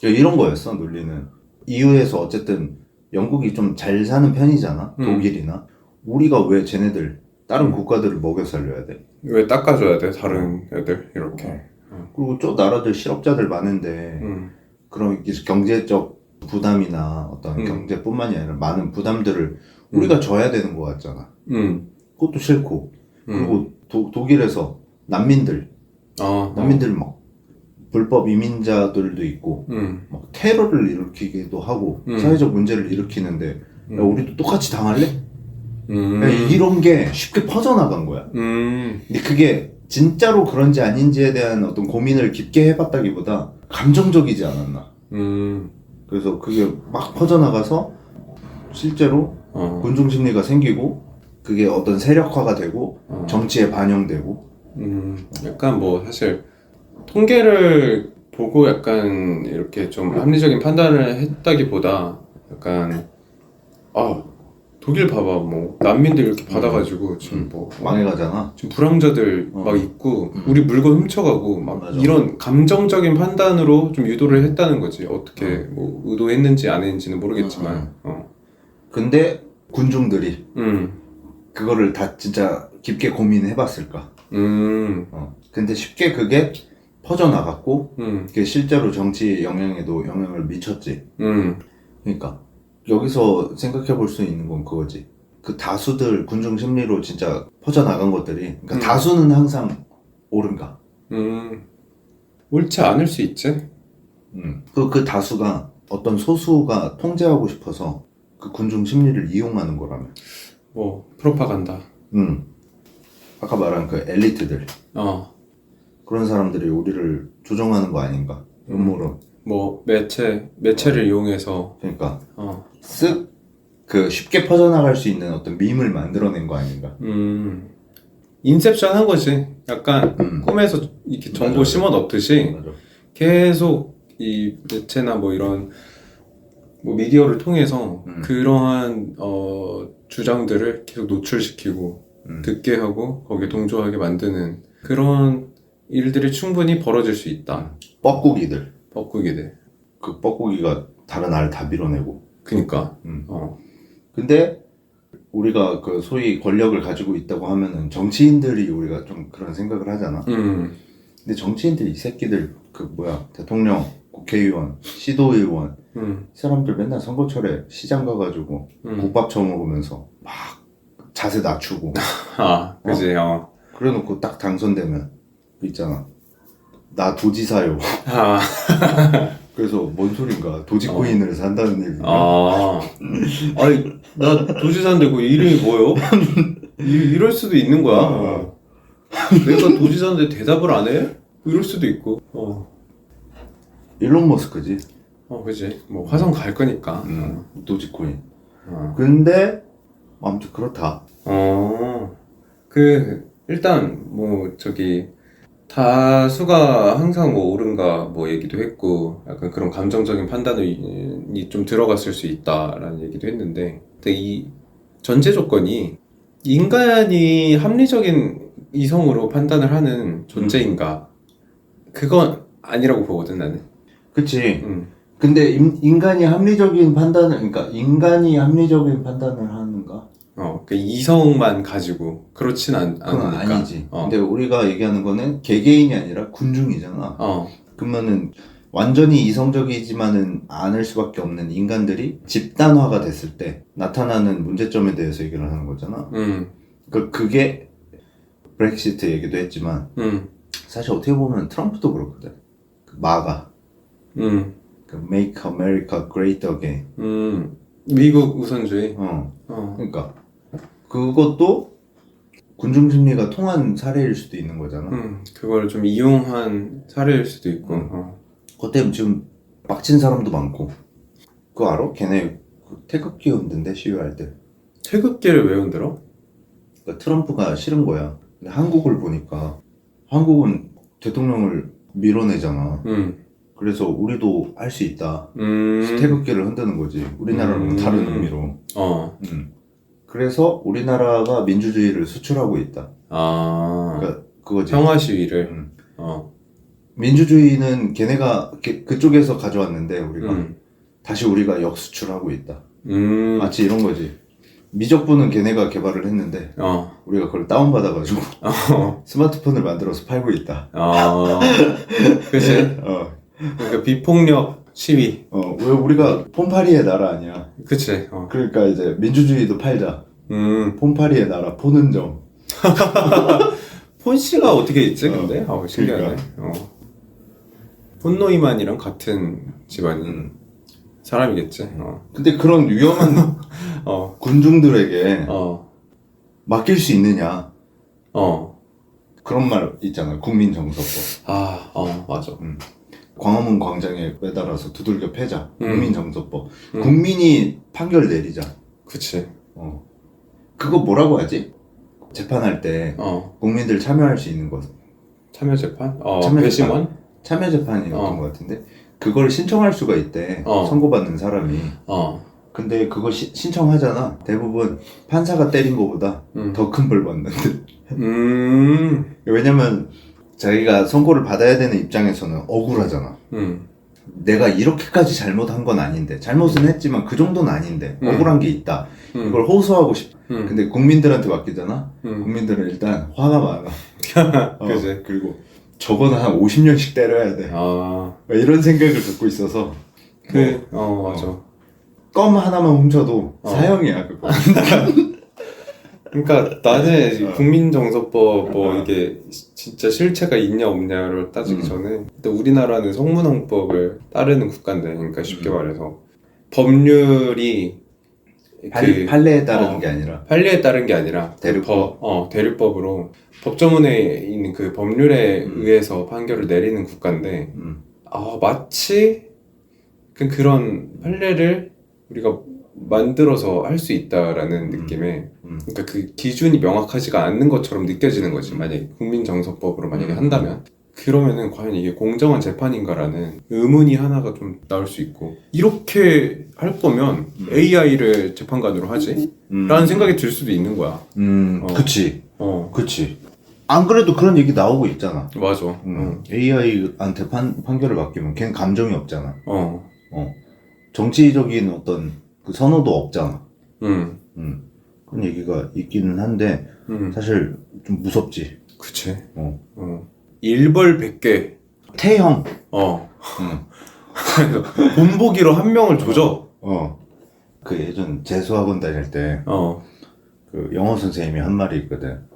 이런 거였어 논리는. EU에서 어쨌든 영국이 좀 잘 사는 편이잖아. 독일이나. 우리가 왜 쟤네들 다른 국가들을 먹여 살려야 돼? 왜 닦아줘야 돼 다른 애들 이렇게. 그리고 저 나라들 실업자들 많은데 그런 경제적 부담이나 어떤 경제뿐만이 아니라 많은 부담들을 우리가 져야 되는 것 같잖아. 그것도 싫고. 그리고 독일에서 난민들 막 불법 이민자들도 있고 막 테러를 일으키기도 하고 사회적 문제를 일으키는데 야, 우리도 똑같이 당할래? 야, 이런 게 쉽게 퍼져나간 거야. 근데 그게 진짜로 그런지 아닌지에 대한 어떤 고민을 깊게 해봤다기보다 감정적이지 않았나. 그래서 그게 막 퍼져나가서 실제로 군중 심리가 생기고 그게 어떤 세력화가 되고 정치에 반영되고. 약간 뭐 사실 통계를 보고 약간 이렇게 좀 합리적인 판단을 했다기보다 약간 독일 봐봐 뭐 난민들 이렇게 받아가지고 지금 뭐 망해가잖아. 지금 불황자들 막 있고 우리 물건 훔쳐가고 막 맞아. 이런 감정적인 판단으로 좀 유도를 했다는 거지. 어떻게 뭐 의도했는지 안 했는지는 모르겠지만. 근데 군중들이 그거를 다 진짜 깊게 고민해봤을까? 근데 쉽게 그게 퍼져나갔고 그게 실제로 정치 영향에도 영향을 미쳤지. 그러니까 여기서 생각해 볼 수 있는 건 그거지. 그 다수들 군중 심리로 진짜 퍼져나간 것들이 그러니까 다수는 항상 옳은가? 옳지 않을 수 있지. 그 다수가 어떤 소수가 통제하고 싶어서 그 군중 심리를 이용하는 거라면. 뭐 프로파간다. 아까 말한 그 엘리트들. 그런 사람들이 우리를 조종하는 거 아닌가? 음모론. 뭐 매체를 이용해서. 그러니까 쓱 그 쉽게 퍼져나갈 수 있는 어떤 밈을 만들어낸 거 아닌가? 인셉션 한 거지. 약간 꿈에서 이렇게 정보 맞아. 심어 넣듯이 맞아. 계속 이 매체나 뭐 이런 뭐 미디어를 통해서 그러한 주장들을 계속 노출시키고 듣게 하고 거기에 동조하게 만드는 그런 일들이 충분히 벌어질 수 있다. 뻐꾸기들. 뻐꾸기들. 그 뻐꾸기가 다른 알 다 밀어내고. 그니까. 근데 우리가 그 소위 권력을 가지고 있다고 하면은 정치인들이 우리가 좀 그런 생각을 하잖아. 근데 정치인들 이 새끼들 그 뭐야 대통령, 국회의원, 시도의원 이 사람들 맨날 선거철에 시장 가가지고 국밥 처먹으면서 막 자세 낮추고 아, 그지. 그래놓고 딱 당선되면 그 있잖아. 나 도지사요. 아, 그래서 뭔 소린가 도지코인을 산다는 얘기가. 아니 나 도지사인데 그 이름이 뭐요? 이럴 수도 있는 거야. 내가 도지사인데 대답을 안 해? 이럴 수도 있고. 일론 머스크지. 그지. 뭐 화성 갈 거니까. 도지코인. 근데 아무튼 그렇다. 그 일단 뭐 저기 다수가 항상 뭐 옳은가 뭐 얘기도 했고 약간 그런 감정적인 판단이 좀 들어갔을 수 있다라는 얘기도 했는데, 근데 이 전제 조건이 인간이 합리적인 이성으로 판단을 하는 존재인가, 그건 아니라고 보거든 나는. 그치. 근데 인간이 합리적인 판단을, 그러니까 인간이 합리적인 판단을 하는가? 그 이성만 가지고 그렇진 그건 않으니까. 아니지. 근데 우리가 얘기하는 거는 개개인이 아니라 군중이잖아. 그러면은 완전히 이성적이지만은 않을 수밖에 없는 인간들이 집단화가 됐을 때 나타나는 문제점에 대해서 얘기를 하는 거잖아. 그게 브렉시트 얘기도 했지만 사실 어떻게 보면 트럼프도 그렇거든. 그 마가. 그 Make America Great Again. 미국 우선주의. 그러니까 그것도 군중 심리가 통한 사례일 수도 있는 거잖아. 그걸 좀 이용한 사례일 수도 있고. 그때 지금 빡친 사람도 많고. 그거 알아? 걔네 태극기 흔든대 시위할 때. 태극기를 왜 흔들어? 그러니까 트럼프가 싫은 거야. 근데 한국을 보니까 한국은 대통령을 밀어내잖아. 그래서 우리도 할 수 있다. 그래서 태극기를 흔드는 거지. 우리나라랑 다른 의미로. 그래서 우리나라가 민주주의를 수출하고 있다. 그러니까 그거지. 평화 시위를. 민주주의는 걔네가 그쪽에서 가져왔는데 우리가 다시 우리가 역수출하고 있다. 마치 이런 거지. 미적분은 걔네가 개발을 했는데 우리가 그걸 다운받아가지고 스마트폰을 만들어서 팔고 있다. 그치? 그러니까 비폭력 시위. 왜 우리가 폰파리의 나라 아니야? 그치. 그러니까 이제 민주주의도 팔자. 폰파리의 나라, 폰은정. 폰씨가 어떻게 있지, 근데? 신기하네. 폰노이만이랑 같은 집안인 사람이겠지. 근데 그런 위험한 군중들에게 맡길 수 있느냐? 그런 말 있잖아. 국민정서법. 맞아. 광화문 광장에 매달아서 두들겨 패자. 국민정서법. 국민이 판결 내리자. 그치. 그거 뭐라고 하지? 재판할 때 국민들 참여할 수 있는 것. 참여 재판? 참여 배심원? 참여 재판이었던 것 같은데 그걸 신청할 수가 있대. 선고받는 사람이. 근데 그거 신청하잖아. 대부분 판사가 때린 거보다 더 큰 벌 받는데. 왜냐면 자기가 선고를 받아야 되는 입장에서는 억울하잖아. 내가 이렇게까지 잘못한 건 아닌데, 잘못은 했지만 그 정도는 아닌데 억울한 게 있다. 이걸 호소하고 싶. 근데 국민들한테 맡기잖아. 국민들은 일단 화가 많아. 그치. 그리고 저거는 한 50년씩 때려야 돼. 이런 생각을 갖고 있어서. 맞아. 껌 하나만 훔쳐도 사형이야 그거. 그러니까 나는 국민정서법 이게 진짜 실체가 있냐 없냐를 따지기 전에 일단 우리나라는 성문헌법을 따르는 국가인데, 그러니까 쉽게 말해서 법률이 판례에 따르는 게 아니라 판례에 따른 게 아니라 대륙법. 대륙법으로 법조문에 있는 그 법률에 의해서 판결을 내리는 국가인데 마치 그런 판례를 우리가 만들어서 할 수 있다라는 느낌에 그러니까 그 기준이 명확하지가 않는 것처럼 느껴지는 거지. 만약에 국민정서법으로 만약에 한다면 그러면은 과연 이게 공정한 재판인가라는 의문이 하나가 좀 나올 수 있고, 이렇게 할 거면 AI를 재판관으로 하지? 라는 생각이 들 수도 있는 거야. 그치. 어. 그치. 안 그래도 그런 얘기 나오고 있잖아. 맞아. AI한테 판결을 맡기면 걔는 감정이 없잖아. 어. 정치적인 어떤 그 선호도 없잖아. 음. 그런 얘기가 있기는 한데, 사실 좀 무섭지. 그치. 어. 일벌백계. 태형. 그래서 본보기로 한 명을 조져. 그 예전 재수학원 다닐 때, 그 영어 선생님이 한 말이 있거든.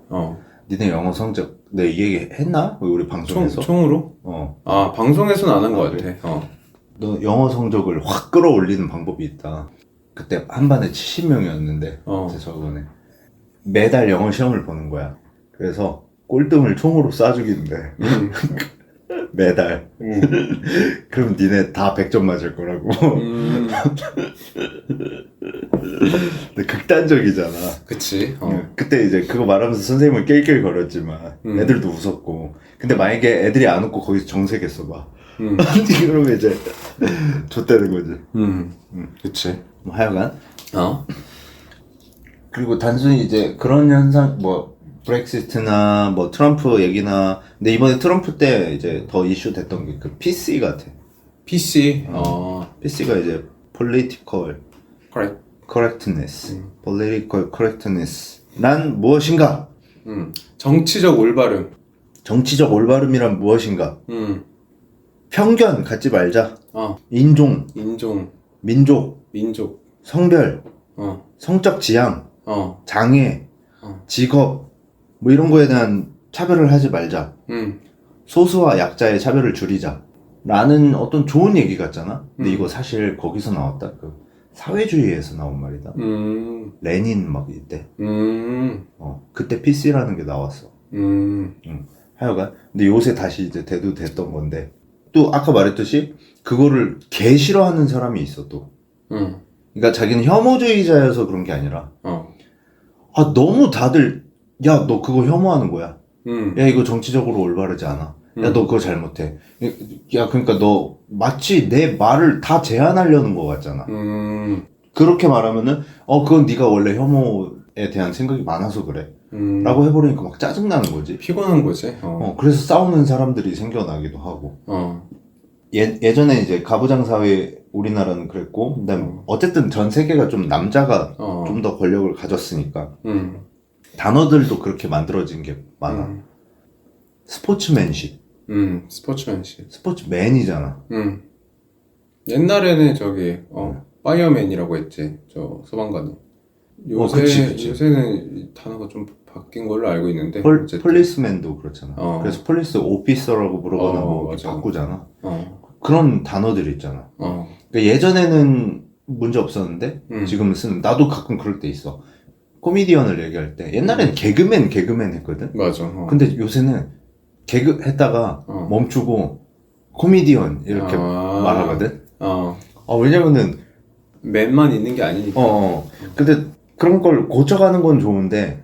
니네 영어 성적, 내 이 얘기 했나? 우리 방송에서? 총으로? 아, 방송에서는 안 한 것 같아. 그래? 너 영어 성적을 확 끌어올리는 방법이 있다. 그때 한 반에 70명이었는데, 재수학원에. 매달 영어 시험을 보는 거야. 그래서 꼴등을 총으로 쏴 죽이는데. 매달. 그럼 니네 다 100점 맞을 거라고. 근데 극단적이잖아. 그치. 그때 이제 그거 말하면서 선생님은 낄낄 거렸지만 애들도 웃었고. 근데 만약에 애들이 안 웃고 거기서 정색했어 봐. 그러면 이제 좆되는 거지. 그치. 뭐 하여간. 그리고 단순히 이제 그런 현상, 뭐 브렉시트나 뭐 트럼프 얘기나, 근데 이번에 트럼프 때 이제 더 이슈 됐던 게 그 PC 같아. PC. PC가 이제 political correct. correctness, political correctness 란 무엇인가? 정치적 올바름. 정치적 올바름이란 무엇인가? 편견 갖지 말자. 인종, 민족, 성별, 성적 지향, 장애, 직업, 뭐 이런 거에 대한 차별을 하지 말자. 소수와 약자의 차별을 줄이자. 라는 어떤 좋은 얘기 같잖아? 근데 이거 사실 거기서 나왔다. 그 사회주의에서 나온 말이다. 레닌 막 이때. 그때 PC라는 게 나왔어. 하여간. 근데 요새 다시 이제 대두됐던 건데. 또 아까 말했듯이 그거를 개 싫어하는 사람이 있어 또. 그러니까 자기는 혐오주의자여서 그런 게 아니라. 너무 다들 야, 너 그거 혐오하는 거야. 야, 이거 정치적으로 올바르지 않아. 야, 너 그거 잘못해. 야, 그러니까 너 마치 내 말을 다 제한하려는 거 같잖아. 그렇게 말하면은 그건 네가 원래 혐오에 대한 생각이 많아서 그래. 라고 해버리니까 막 짜증나는 거지. 피곤한 거지. 그래서 싸우는 사람들이 생겨나기도 하고. 예전에 이제 가부장 사회 우리나라는 그랬고, 그다음에 어쨌든 전 세계가 좀 남자가 좀 더 권력을 가졌으니까 단어들도 그렇게 만들어진 게 많아. 스포츠맨십. 스포츠맨십. 스포츠맨이잖아. 옛날에는 저기 파이어맨이라고 했지. 저 소방관은. 그치. 요새는 이 단어가 좀 바뀐 걸로 알고 있는데. 폴리스맨도 그렇잖아. 그래서 폴리스 오피서라고 물어보는 거 바꾸잖아. 그런 단어들이 있잖아. 그러니까 예전에는 문제 없었는데 지금은 쓰는. 나도 가끔 그럴 때 있어. 코미디언을 얘기할 때 옛날에는 개그맨 했거든. 맞아. 근데 요새는 개그 했다가 멈추고 코미디언 이렇게 말하거든. 왜냐면은 맨만 있는 게 아니니까. 근데 그런 걸 고쳐가는 건 좋은데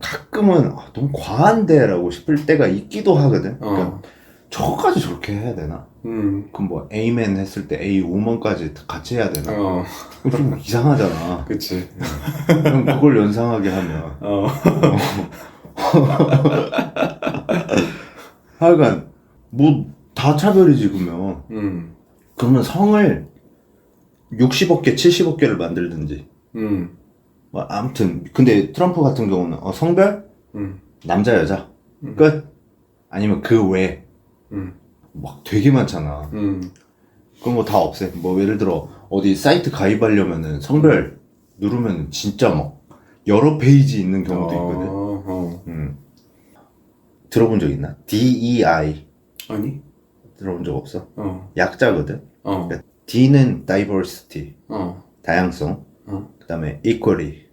가끔은 너무 과한데라고 싶을 때가 있기도 하거든. 그러니까 저거까지 저렇게 해야 되나? 그럼 뭐 에이맨 했을 때 에이 우먼까지 같이 해야 되나? 좀 이상하잖아. 그치. 그럼 그걸 연상하게 하면 하여간 뭐 다 차별이지 그러면. 그러면 성을 60억 개 70억 개를 만들든지. 뭐 아무튼 근데 트럼프 같은 경우는 성별 남자 여자 끝. 아니면 그 외 막 되게 많잖아. 그런 거 다 없애. 뭐 예를 들어 어디 사이트 가입하려면은 성별 누르면 진짜 막 여러 페이지 있는 경우도 있거든. 들어본 적 있나? DEI 아니? 들어본 적 없어? 어. 약자거든. 그러니까 D는 diversity 다양성, 그 다음에 equality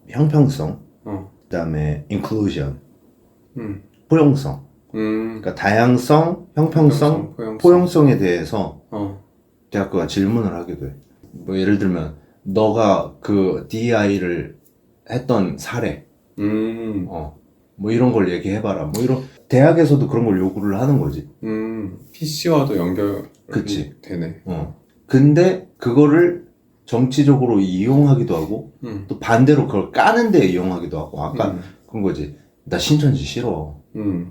형평성, 그 다음에 inclusion 포용성. 그러니까 다양성, 형평성, 포용성에 대해서 대학교가 질문을 하게 돼. 뭐 예를 들면 너가 그 DEI를 했던 사례, 뭐 이런 걸 얘기해봐라. 뭐 대학에서도 그런 걸 요구를 하는 거지. PC와도 연결이 그치. 되네. 근데 그거를 정치적으로 이용하기도 하고 또 반대로 그걸 까는 데 이용하기도 하고 아까 그런 거지. 나 신천지 싫어.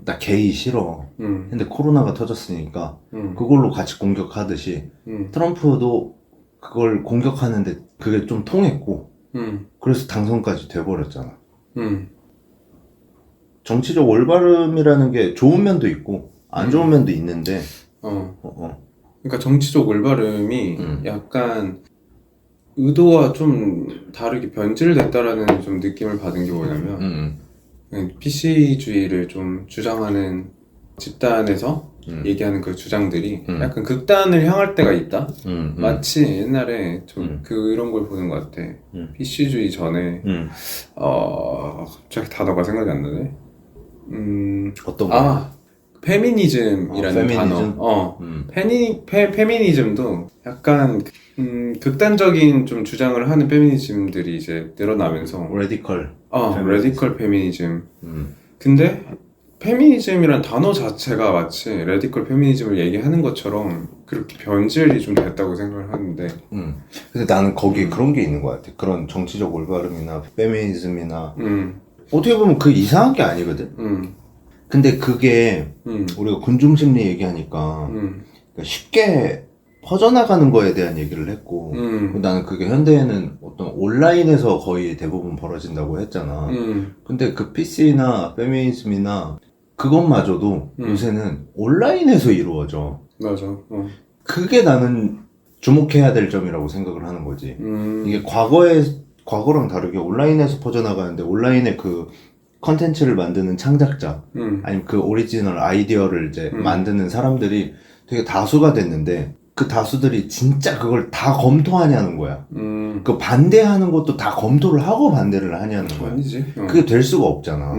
나 게이 싫어. 근데 코로나가 터졌으니까 그걸로 같이 공격하듯이 트럼프도 그걸 공격하는데 그게 좀 통했고 그래서 당선까지 돼버렸잖아. 정치적 올바름이라는 게 좋은 면도 있고 안 좋은 면도 있는데 그러니까 정치적 올바름이 약간 의도와 좀 다르게 변질됐다라는 좀 느낌을 받은 게 뭐냐면 PC주의를 좀 주장하는 집단에서 얘기하는 그 주장들이 약간 극단을 향할 때가 있다. 마치 옛날에 좀 그런 걸 보는 것 같아. PC주의 전에 갑자기 단어가 생각이 안 나네. 어떤 거? 페미니즘이라는 페미니즘? 단어. 페미니즘도 약간 극단적인 좀 주장을 하는 페미니즘들이 이제 늘어나면서 레디컬. 레디컬 페미니즘. 근데 페미니즘이란 단어 자체가 마치 레디컬 페미니즘을 얘기하는 것처럼 그렇게 변질이 좀 됐다고 생각을 하는데 근데 나는 거기에 그런 게 있는 것 같아. 그런 정치적 올바름이나 페미니즘이나 어떻게 보면 그 이상한 게 아니거든. 근데 그게 우리가 군중심리 얘기하니까 그러니까 쉽게 퍼져나가는 거에 대한 얘기를 했고 나는 그게 현대에는 어떤 온라인에서 거의 대부분 벌어진다고 했잖아. 근데 그 PC나 페미니즘이나 그것마저도 요새는 온라인에서 이루어져. 맞아. 그게 나는 주목해야 될 점이라고 생각을 하는 거지. 이게 과거랑 다르게 온라인에서 퍼져나가는데 온라인에 그 컨텐츠를 만드는 창작자 아니면 그 오리지널 아이디어를 이제 만드는 사람들이 되게 다수가 됐는데 그 다수들이 진짜 그걸 다 검토하냐는 거야. 그 반대하는 것도 다 검토를 하고 반대를 하냐는 거야. 아니지. 그게 될 수가 없잖아.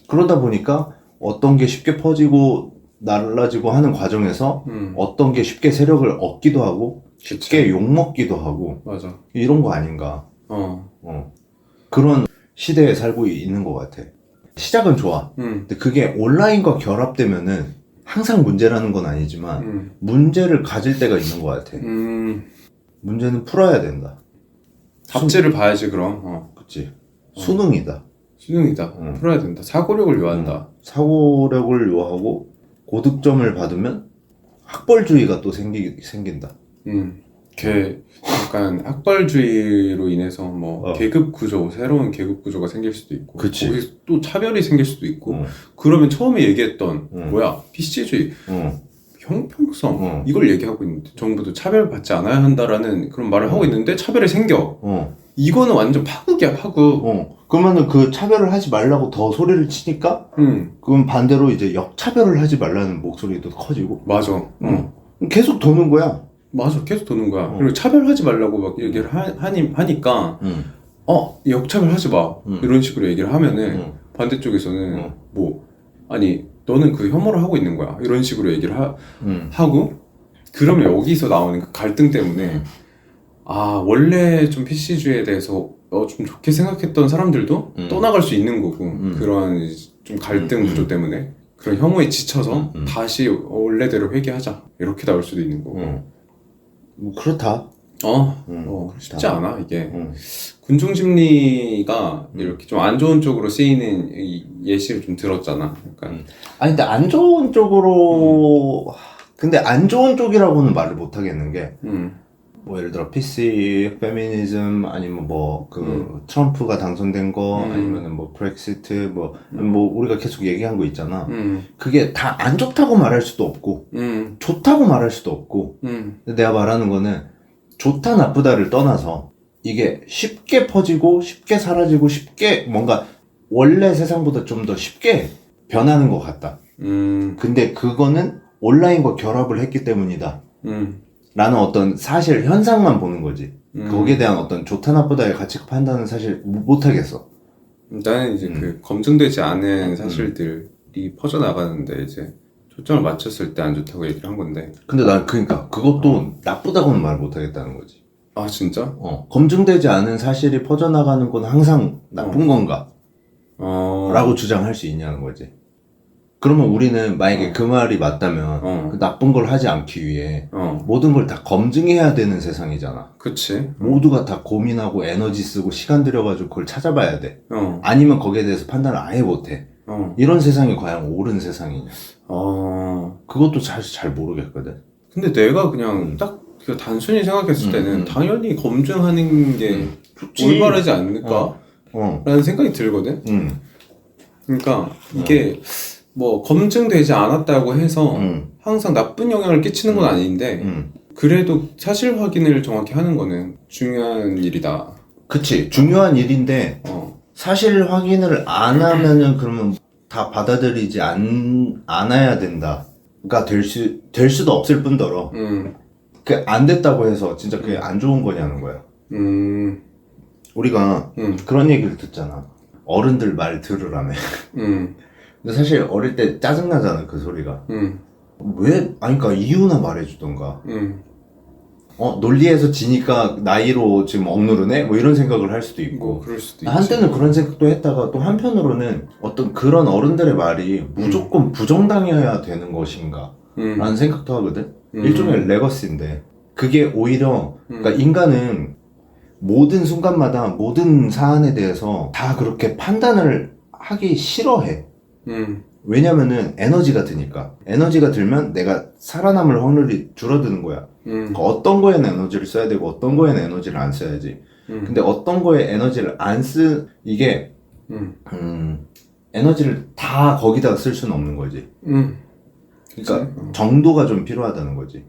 그러다 보니까 어떤 게 쉽게 퍼지고 날라지고 하는 과정에서 어떤 게 쉽게 세력을 얻기도 하고 쉽게 욕먹기도 하고 맞아. 이런 거 아닌가. 그런 시대에 살고 있는 것 같아. 시작은 좋아. 근데 그게 온라인과 결합되면은 항상 문제라는 건 아니지만 문제를 가질 때가 있는 것 같아. 문제는 풀어야 된다. 답지를 봐야지 그럼. 그치. 수능이다. 수능이다. 풀어야 된다. 사고력을 요한다. 사고력을 요하고 고득점을 받으면 학벌주의가 또 생긴다. 걔 약간 학벌주의로 인해서 뭐 계급 구조, 새로운 계급 구조가 생길 수도 있고, 그치. 거기서 또 차별이 생길 수도 있고, 그러면 처음에 얘기했던 뭐야 PC주의, 형평성 이걸 얘기하고 있는데 정부도 차별받지 않아야 한다라는 그런 말을 하고 있는데 차별이 생겨. 이거는 완전 파국이야, 파국. 그러면은 그 차별을 하지 말라고 더 소리를 치니까, 그럼 반대로 이제 역차별을 하지 말라는 목소리도 커지고. 맞아. 계속 도는 거야. 맞아, 계속 도는 거야. 그리고 차별하지 말라고 막 얘기를 하니까, 역차별하지 마. 이런 식으로 얘기를 하면은, 반대쪽에서는, 아니, 너는 그 혐오를 하고 있는 거야. 이런 식으로 얘기를 하고, 그러면 여기서 나오는 그 갈등 때문에, 원래 좀 PC주의에 대해서 좀 좋게 생각했던 사람들도 떠나갈 수 있는 거고, 그런 좀 갈등 구조 때문에, 그런 혐오에 지쳐서 다시 원래대로 회귀하자. 이렇게 나올 수도 있는 거고. 뭐 그렇다. 쉽지 않아, 이게. 군중심리가 이렇게 좀 안 좋은 쪽으로 쓰이는 예시를 좀 들었잖아. 약간. 아니, 근데 안 좋은 쪽으로, 근데 안 좋은 쪽이라고는 말을 못 하겠는 게, 뭐 예를 들어 PC, 페미니즘, 아니면 뭐 트럼프가 당선된 거, 아니면은 뭐 브렉시트, 뭐 우리가 계속 얘기한 거 있잖아. 그게 다 안 좋다고 말할 수도 없고, 좋다고 말할 수도 없고, 근데 내가 말하는 거는 좋다 나쁘다를 떠나서 이게 쉽게 퍼지고 쉽게 사라지고 쉽게 뭔가 원래 세상보다 좀 더 쉽게 변하는 것 같다. 근데 그거는 온라인과 결합을 했기 때문이다. 라는 어떤 사실 현상만 보는 거지. 거기에 대한 어떤 좋다 나쁘다의 가치 판단은 사실 못 하겠어. 나는 이제 그 검증되지 않은 사실들이 퍼져나가는데 이제 초점을 맞췄을 때 안 좋다고 얘기를 한 건데. 근데 난 그러니까 그것도 나쁘다고는 말 못 하겠다는 거지. 아 진짜? 검증되지 않은 사실이 퍼져나가는 건 항상 나쁜 건가? 라고 주장할 수 있냐는 거지. 그러면 우리는 만약에 그 말이 맞다면 그 나쁜 걸 하지 않기 위해 모든 걸 다 검증해야 되는 세상이잖아. 그치. 모두가 다 고민하고 에너지 쓰고 시간 들여가지고 그걸 찾아봐야 돼. 아니면 거기에 대해서 판단을 아예 못해. 이런 세상이 과연 옳은 세상이냐. 그것도 사실 잘 모르겠거든. 근데 내가 그냥 딱 그 단순히 생각했을 때는 당연히 검증하는 게 올바르지 않을까? 라는 생각이 들거든. 그러니까 이게 뭐 검증되지 않았다고 해서 항상 나쁜 영향을 끼치는 건 아닌데 그래도 사실 확인을 정확히 하는 거는 중요한 일이다. 그치. 중요한 일인데 사실 확인을 안 하면은 그러면 다 받아들이지 않아야 된다가 될 수도 없을 뿐더러 그 안 됐다고 해서 진짜 그게 안 좋은 거냐는 거야. 우리가 그런 얘기를 듣잖아. 어른들 말 들으라며. 근데 사실 어릴 때 짜증나잖아 그 소리가. 왜? 아니 그러니까 이유나 말해주던가. 논리에서 지니까 나이로 지금 억누르네? 뭐 이런 생각을 할 수도 있고. 그럴 수도 있지. 한때는 그런 생각도 했다가 또 한편으로는 어떤 그런 어른들의 말이 무조건 부정당해야 되는 것인가 라는 생각도 하거든. 일종의 레거시인데 그게 오히려 그러니까 인간은 모든 순간마다 모든 사안에 대해서 다 그렇게 판단을 하기 싫어해. 왜냐면은 에너지가 드니까. 에너지가 들면 내가 살아남을 확률이 줄어드는 거야. 그러니까 어떤 거에는 에너지를 써야 되고 어떤 거에는 에너지를 안 써야지. 근데 어떤 거에 에너지를 안 이게 에너지를 다 거기다가 쓸 수는 없는 거지. 그러니까 정도가 좀 필요하다는 거지.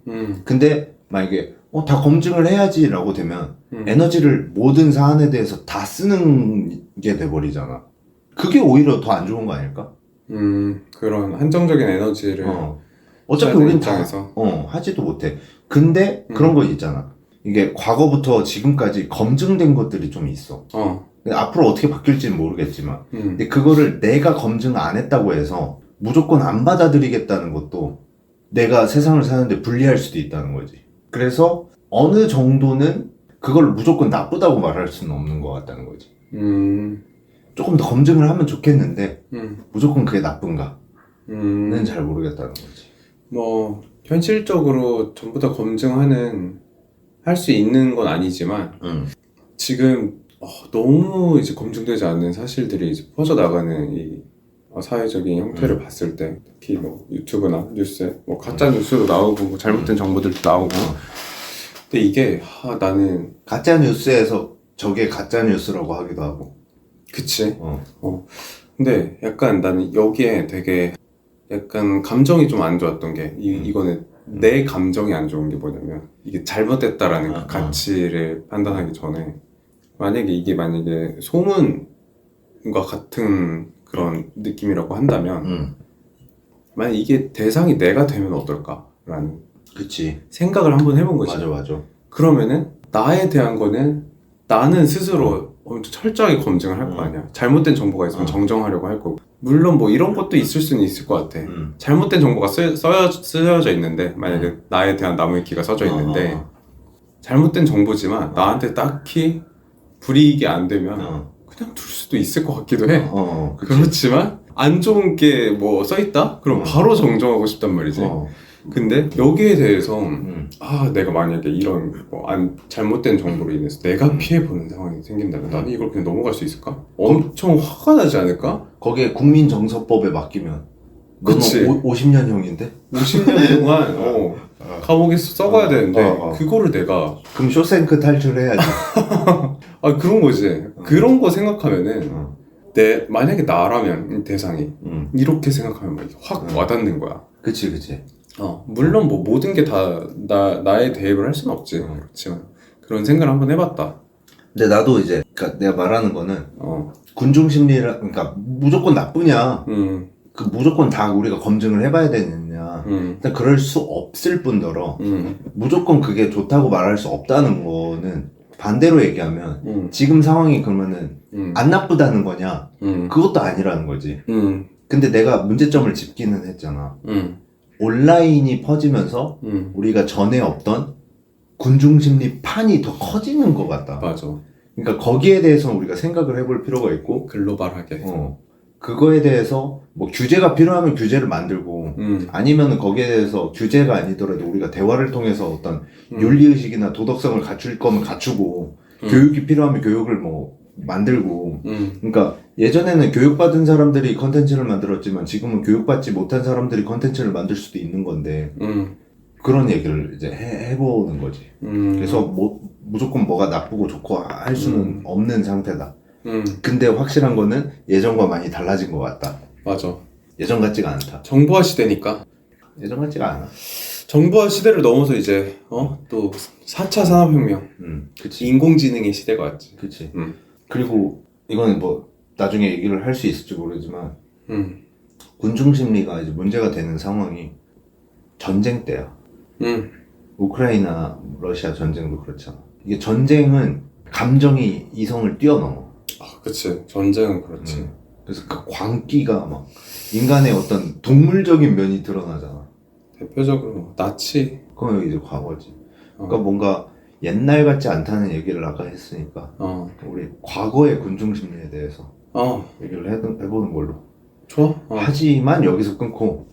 근데 만약에 다 검증을 해야지 라고 되면 에너지를 모든 사안에 대해서 다 쓰는 게 돼버리잖아. 그게 오히려 더 안 좋은 거 아닐까? 그런 한정적인 에너지를 어차피 우린 다 하지도 못해. 근데 그런 거 있잖아. 이게 과거부터 지금까지 검증된 것들이 좀 있어. 근데 앞으로 어떻게 바뀔지는 모르겠지만 근데 그거를 내가 검증 안 했다고 해서 무조건 안 받아들이겠다는 것도 내가 세상을 사는데 불리할 수도 있다는 거지. 그래서 어느 정도는 그걸 무조건 나쁘다고 말할 수는 없는 것 같다는 거지. 조금 더 검증을 하면 좋겠는데 무조건 그게 나쁜가는 잘 모르겠다는 거지. 뭐 현실적으로 전부 다 검증하는 할 수 있는 건 아니지만 지금 너무 이제 검증되지 않는 사실들이 이제 퍼져나가는 이 사회적인 형태를 봤을 때 특히 뭐 유튜브나 뉴스에 뭐 가짜 뉴스도 나오고 뭐 잘못된 정보들도 나오고 근데 이게 나는 가짜 뉴스에서 저게 가짜 뉴스라고 하기도 하고 그치 근데 약간 나는 여기에 되게 약간 감정이 좀 안 좋았던 게 이거는 내 감정이 안 좋은 게 뭐냐면 이게 잘못됐다라는 그 가치를 판단하기 전에 만약에 소문과 같은 그런 느낌이라고 한다면 만약 이게 대상이 내가 되면 어떨까라는 그치. 생각을 한번 해본 거지. 맞아. 그러면은 나에 대한 거는 나는 스스로 엄청 철저하게 검증을 할 거 아니야. 잘못된 정보가 있으면 정정하려고 할 거고. 물론 뭐 이런 것도 있을 수는 있을 것 같아. 잘못된 정보가 쓰여져 있는데 만약에 나에 대한 나무위키가 써져 있는데 잘못된 정보지만 나한테 딱히 불이익이 안 되면 그냥 둘 수도 있을 것 같기도 해. 그렇지만 안 좋은 게 뭐 써있다? 그럼 바로 정정하고 싶단 말이지. 근데 여기에 대해서 내가 만약에 이런 잘못된 정보로 인해서 내가 피해보는 상황이 생긴다면 나는 이걸 그냥 넘어갈 수 있을까? 엄청 화가 나지 않을까? 거기에 국민정서법에 맡기면 그치. 너는 50년형인데? 50년 동안 감옥에서 썩어야 되는데 그거를 내가 그럼 쇼생크 탈출해야지. 그런 거지. 그런 거 생각하면은 만약에 나라면 대상이 이렇게 생각하면 막 확 와닿는 거야. 그치. 물론 뭐 모든 게 다 나의 대입을 할 수는 없지. 그렇지만 그런 생각을 한번 해봤다. 근데 나도 이제 그러니까 내가 말하는 거는 군중심리라 그러니까 무조건 나쁘냐 그 무조건 다 우리가 검증을 해봐야 되느냐 일단 그럴 수 없을 뿐더러 무조건 그게 좋다고 말할 수 없다는 거는 반대로 얘기하면 지금 상황이 그러면은 안 나쁘다는 거냐 그것도 아니라는 거지. 근데 내가 문제점을 짚기는 했잖아. 온라인이 퍼지면서 우리가 전에 없던 군중심리 판이 더 커지는 것 같다. 맞아. 그러니까 거기에 대해서 우리가 생각을 해볼 필요가 있고 글로벌하게. 그거에 대해서 뭐 규제가 필요하면 규제를 만들고 아니면 거기에 대해서 규제가 아니더라도 우리가 대화를 통해서 어떤 윤리의식이나 도덕성을 갖출 거면 갖추고 교육이 필요하면 교육을 뭐 만들고 그러니까 예전에는 교육받은 사람들이 컨텐츠를 만들었지만 지금은 교육받지 못한 사람들이 컨텐츠를 만들 수도 있는 건데 그런 얘기를 이제 해보는 거지. 그래서 뭐 무조건 뭐가 나쁘고 좋고 할 수는 없는 상태다. 근데 확실한 거는 예전과 많이 달라진 것 같다. 맞아. 예전 같지가 않다. 정보화 시대니까. 예전 같지가 않아. 정보화 시대를 넘어서 이제 또 4차 산업혁명, 그치. 인공지능의 시대가 왔지. 그치. 그리고 이거는 뭐 나중에 얘기를 할 수 있을지 모르지만 군중 심리가 이제 문제가 되는 상황이 전쟁 때야. 우크라이나 러시아 전쟁도 그렇잖아. 이게 전쟁은 감정이 이성을 뛰어넘어. 아, 그치. 전쟁은 그렇지. 그래서 그 광기가 막 인간의 어떤 동물적인 면이 드러나잖아. 대표적으로 나치. 그건 이제 과거지. 그러니까 뭔가 옛날 같지 않다는 얘기를 아까 했으니까 우리 과거의 군중 심리에 대해서 얘기를 해보는 걸로. 좋아. 하지만 여기서 끊고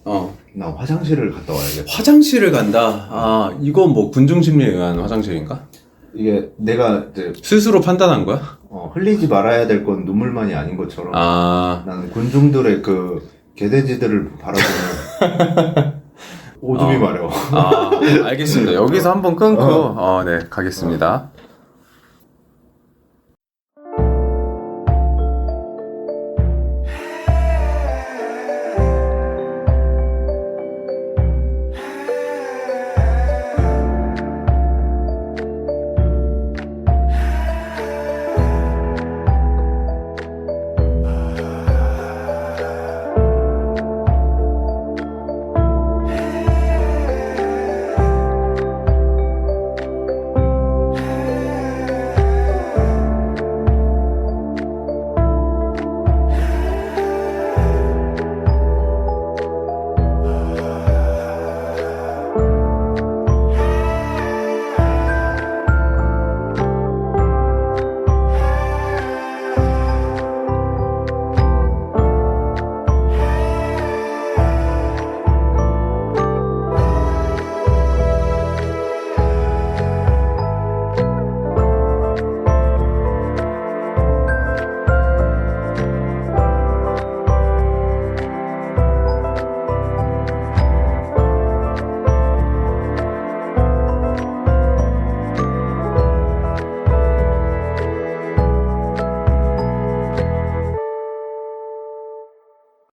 나 화장실을 갔다 와야겠다. 화장실을 간다. 아, 이건 뭐 군중심리에 의한 화장실인가? 이게 내가 이제 스스로 판단한 거야? 흘리지 말아야 될 건 눈물만이 아닌 것처럼 나는 군중들의 그 개돼지들을 바라보면 오줌이 마려워. 알겠습니다. 여기서 한번 끊고 네, 가겠습니다.